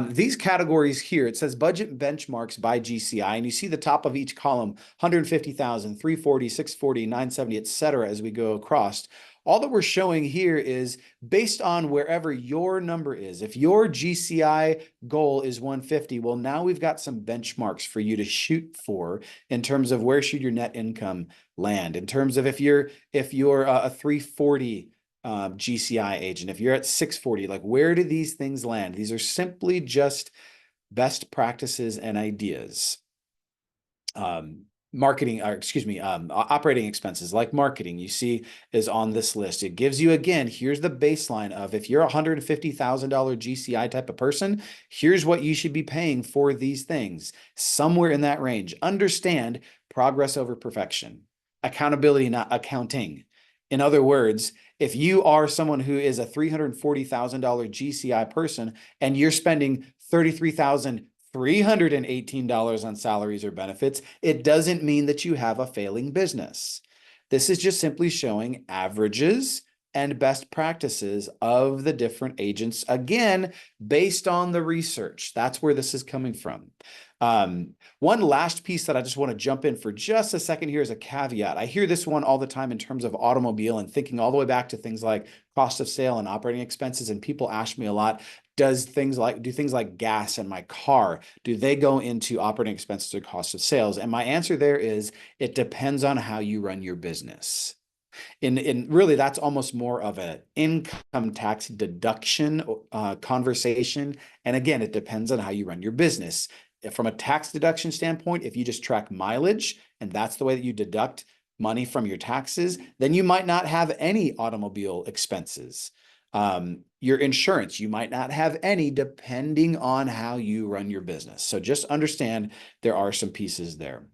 These categories here, it says budget benchmarks by GCI, and you see the top of each column, 150,000, 340, 640, 970, et cetera, as we go across. All that we're showing here is based on wherever your number is. If your GCI goal is 150, well, now we've got some benchmarks for you to shoot for in terms of where should your net income land. In terms of if you're a 340 GCI agent, if you're at 640, like where do these things land? These are simply just best practices and ideas. Operating expenses like marketing, you see, is on this list. It gives you, again, here's the baseline of if you're a $150,000 GCI type of person, here's what you should be paying for these things, somewhere in that range. Understand progress over perfection, accountability, not accounting. In other words, if you are someone who is a $340,000 GCI person and you're spending $33,318 on salaries or benefits, it doesn't mean that you have a failing business. This is just simply showing averages and best practices of the different agents, again, based on the research. That's where this is coming from. One last piece that I just want to jump in for just a second here is a caveat. I hear this one all the time in terms of automobile and thinking all the way back to things like cost of sale and operating expenses. And people ask me a lot, do things like gas in my car, do they go into operating expenses or cost of sales? And my answer there is, it depends on how you run your business. In really, that's almost more of an income tax deduction conversation. And again, it depends on how you run your business. From a tax deduction standpoint, if you just track mileage and that's the way that you deduct money from your taxes, then you might not have any automobile expenses. Your insurance, you might not have any, depending on how you run your business. So just understand there are some pieces there.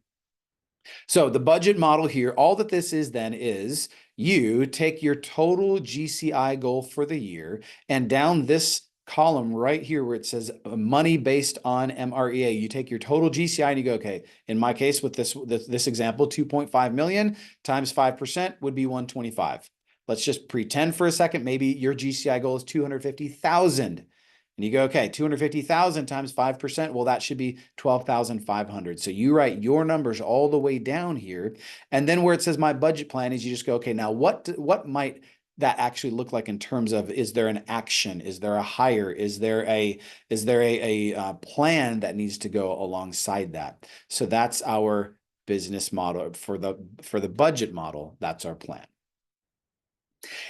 So the budget model here, all that this is then is you take your total GCI goal for the year, and down this column right here where it says money based on MREA, you take your total GCI and you go, okay, in my case with this example, 2.5 million times 5% would be 125. Let's just pretend for a second, maybe your GCI goal is 250,000. And you go, okay, 250,000 times 5%, well, that should be 12,500. So you write your numbers all the way down here. And then where it says my budget plan is you just go, okay, now what might that actually look like in terms of, is there an action? Is there a hire? Is there a plan that needs to go alongside that? So that's our business model for the budget model. That's our plan.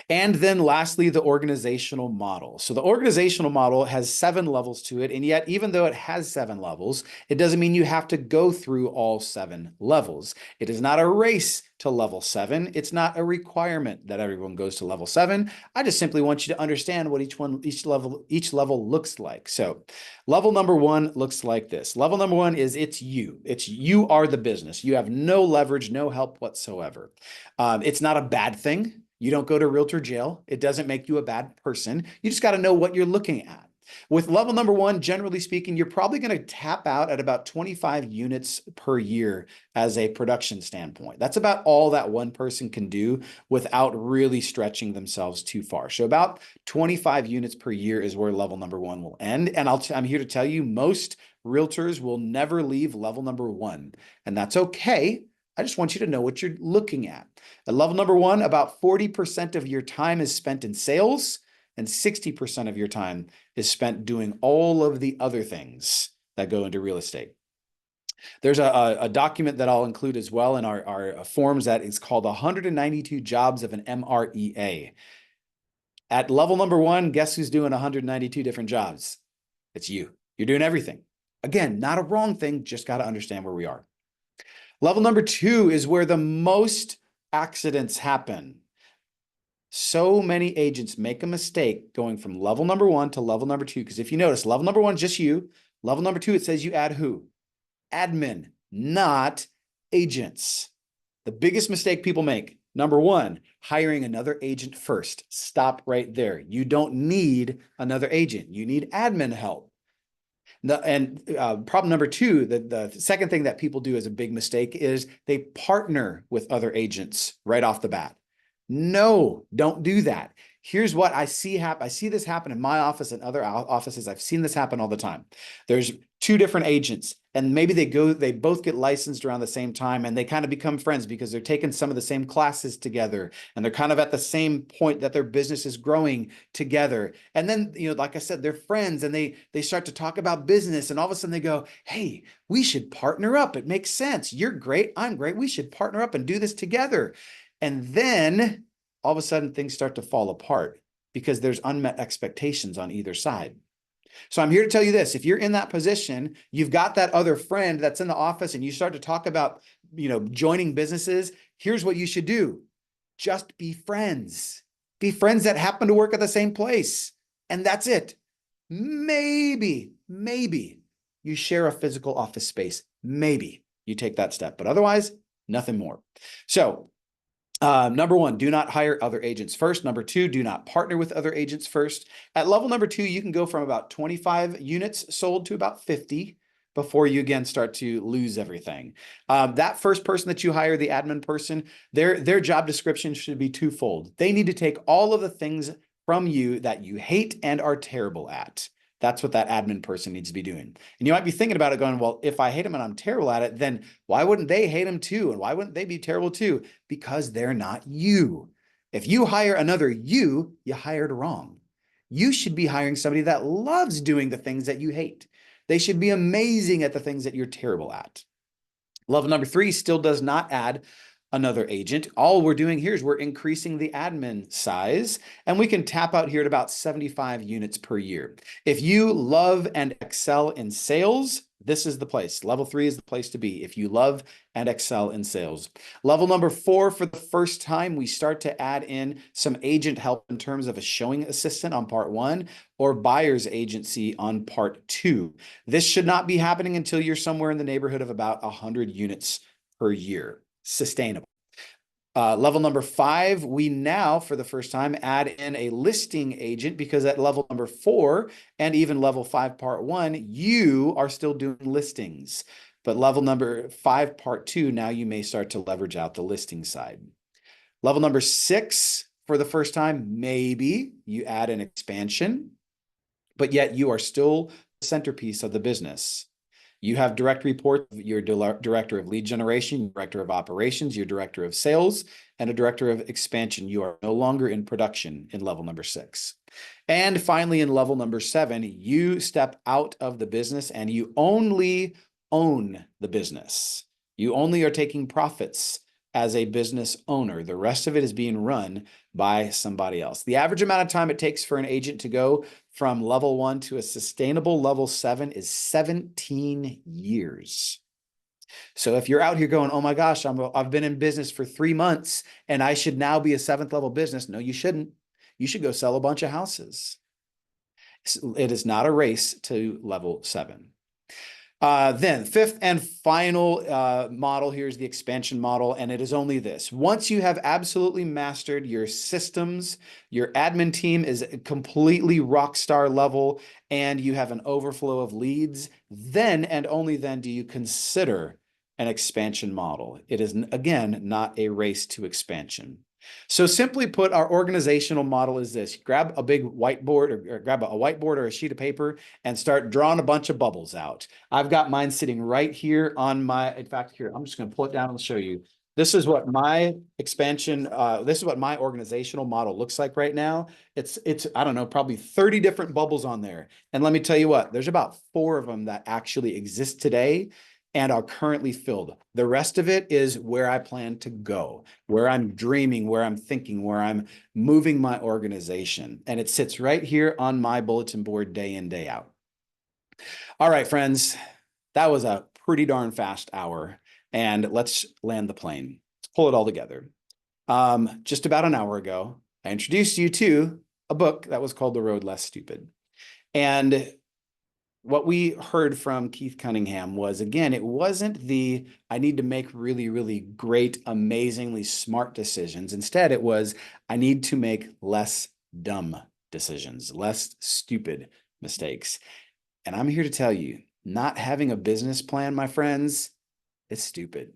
And then lastly, the organizational model. So the organizational model has 7 levels to it. And yet, even though it has 7 levels, it doesn't mean you have to go through all 7 levels. It is not a race to level 7. It's not a requirement that everyone goes to level 7. I just simply want you to understand what each level looks like. So level number 1 looks like this. Level number 1 is you are the business. You have no leverage, no help whatsoever. It's not a bad thing. You don't go to realtor jail. It doesn't make you a bad person. You just got to know what you're looking at. With level number 1, generally speaking, you're probably going to tap out at about 25 units per year as a production standpoint. That's about all that one person can do without really stretching themselves too far. So about 25 units per year is where level number 1 will end. And I'm here to tell you, most realtors will never leave level number 1, and that's okay. I just want you to know what you're looking at. At level number 1, about 40% of your time is spent in sales, and 60% of your time is spent doing all of the other things that go into real estate. There's a document that I'll include as well in our forms that is called 192 Jobs of an MREA. At level number 1, guess who's doing 192 different jobs? It's you. You're doing everything. Again, not a wrong thing, just got to understand where we are. Level number 2 is where the most accidents happen. So many agents make a mistake going from level number 1 to level number 2, because if you notice, level number 1 is just you. Level number 2, it says you add who? Admin, not agents. The biggest mistake people make, number 1, hiring another agent first. Stop right there. You don't need another agent. You need admin help. Problem number 2, the second thing that people do as a big mistake is they partner with other agents right off the bat. No, don't do that. Here's what I see happen. I see this happen in my office and other offices. I've seen this happen all the time. There's 2 different agents, and maybe they both get licensed around the same time, and they kind of become friends because they're taking some of the same classes together, and they're kind of at the same point that their business is growing together. And then, like I said, they're friends, and they start to talk about business, and all of a sudden they go, hey, we should partner up. It makes sense. You're great. I'm great. We should partner up and do this together. And then all of a sudden things start to fall apart because there's unmet expectations on either side. So I'm here to tell you this: if you're in that position, you've got that other friend that's in the office and you start to talk about, joining businesses. Here's what you should do. Just be friends. Be friends that happen to work at the same place. And that's it. Maybe you share a physical office space. Maybe you take that step, but otherwise, nothing more. So number 1, do not hire other agents first. Number 2, do not partner with other agents first. At level number 2, you can go from about 25 units sold to about 50. before you again start to lose everything. That first person that you hire, the admin person, their job description should be twofold. They need to take all of the things from you that you hate and are terrible at. That's what that admin person needs to be doing. And you might be thinking about it going, well, if I hate them and I'm terrible at it, then why wouldn't they hate them too? And why wouldn't they be terrible too? Because they're not you. If you hire another you hired wrong. You should be hiring somebody that loves doing the things that you hate. They should be amazing at the things that you're terrible at. Level number 3 still does not add another agent. All we're doing here is we're increasing the admin size, and we can tap out here at about 75 units per year. If you love and excel in sales, this is the place. Level 3 is the place to be if you love and excel in sales. Level number 4, for the first time, we start to add in some agent help in terms of a showing assistant on part 1 or buyer's agency on part 2. This should not be happening until you're somewhere in the neighborhood of about 100 units per year. Sustainable. Level number 5, we now, for the first time, add in a listing agent because at level number 4 and even level 5, part 1, you are still doing listings. But level number 5, part 2, now you may start to leverage out the listing side. Level number 6, for the first time, maybe you add an expansion, but yet you are still the centerpiece of the business. You have direct reports, your director of lead generation, director of operations, your director of sales, and a director of expansion. You are no longer in production in level number 6. And finally, in level number 7, you step out of the business and you only own the business. You only are taking profits as a business owner. The rest of it is being run by somebody else. The average amount of time it takes for an agent to go from level 1 to a sustainable level 7 is 17 years. So if you're out here going, oh my gosh, I've been in business for 3 months and I should now be a 7th level business. No, you shouldn't. You should go sell a bunch of houses. It is not a race to level 7. Then 5th and final model here is the expansion model, and it is only this. Once you have absolutely mastered your systems, your admin team is completely rock star level, and you have an overflow of leads, then and only then do you consider an expansion model. It is, again, not a race to expansion. So simply put, our organizational model is this. Grab a big whiteboard or grab a whiteboard or a sheet of paper and start drawing a bunch of bubbles out. I've got mine sitting right here on my, in fact, here, I'm just going to pull it down and show you. This is what my expansion, this is what my organizational model looks like right now. It's, I don't know, probably 30 different bubbles on there. And let me tell you what, there's about 4 of them that actually exist today and are currently filled. The rest of it is where I plan to go, where I'm dreaming, where I'm thinking, where I'm moving my organization. And it sits right here on my bulletin board day in, day out. All right, friends, that was a pretty darn fast hour. And let's land the plane. Let's pull it all together. Just about an hour ago, I introduced you to a book that was called The Road Less Stupid. And what we heard from Keith Cunningham was, again, it wasn't the, I need to make really, really great, amazingly smart decisions. Instead, it was, I need to make less dumb decisions, less stupid mistakes. And I'm here to tell you, not having a business plan, my friends, it's stupid.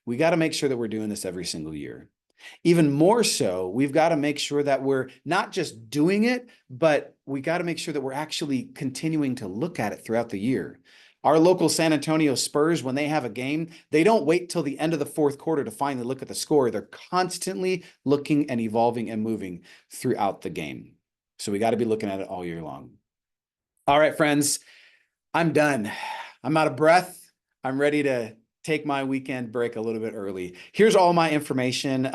We got to make sure that we're doing this every single year. Even more so, we've got to make sure that we're not just doing it, but we got to make sure that we're actually continuing to look at it throughout the year. Our local San Antonio Spurs, when they have a game, they don't wait till the end of the 4th quarter to finally look at the score. They're constantly looking and evolving and moving throughout the game. So we got to be looking at it all year long. All right, friends, I'm done. I'm out of breath. I'm ready to take my weekend break a little bit early. Here's all my information.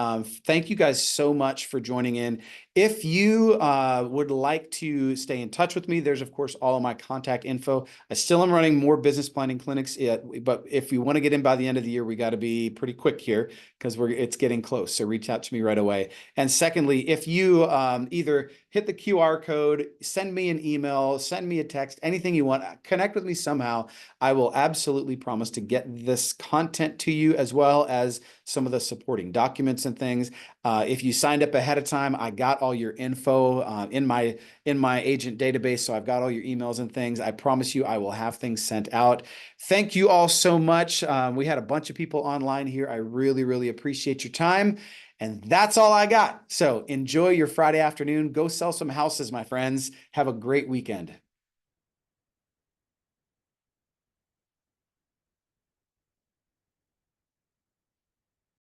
Thank you guys so much for joining in. If you would like to stay in touch with me, there's of course all of my contact info. I still am running more business planning clinics, but if you want to get in by the end of the year, we got to be pretty quick here because it's getting close. So reach out to me right away. And secondly, if you either hit the QR code, send me an email, send me a text, anything you want, connect with me somehow, I will absolutely promise to get this content to you as well as some of the supporting documents and things. If you signed up ahead of time, I got all your info in my agent database. So I've got all your emails and things. I promise you I will have things sent out. Thank you all so much. We had a bunch of people online here. I really, really appreciate your time. And that's all I got. So enjoy your Friday afternoon. Go sell some houses, my friends. Have a great weekend.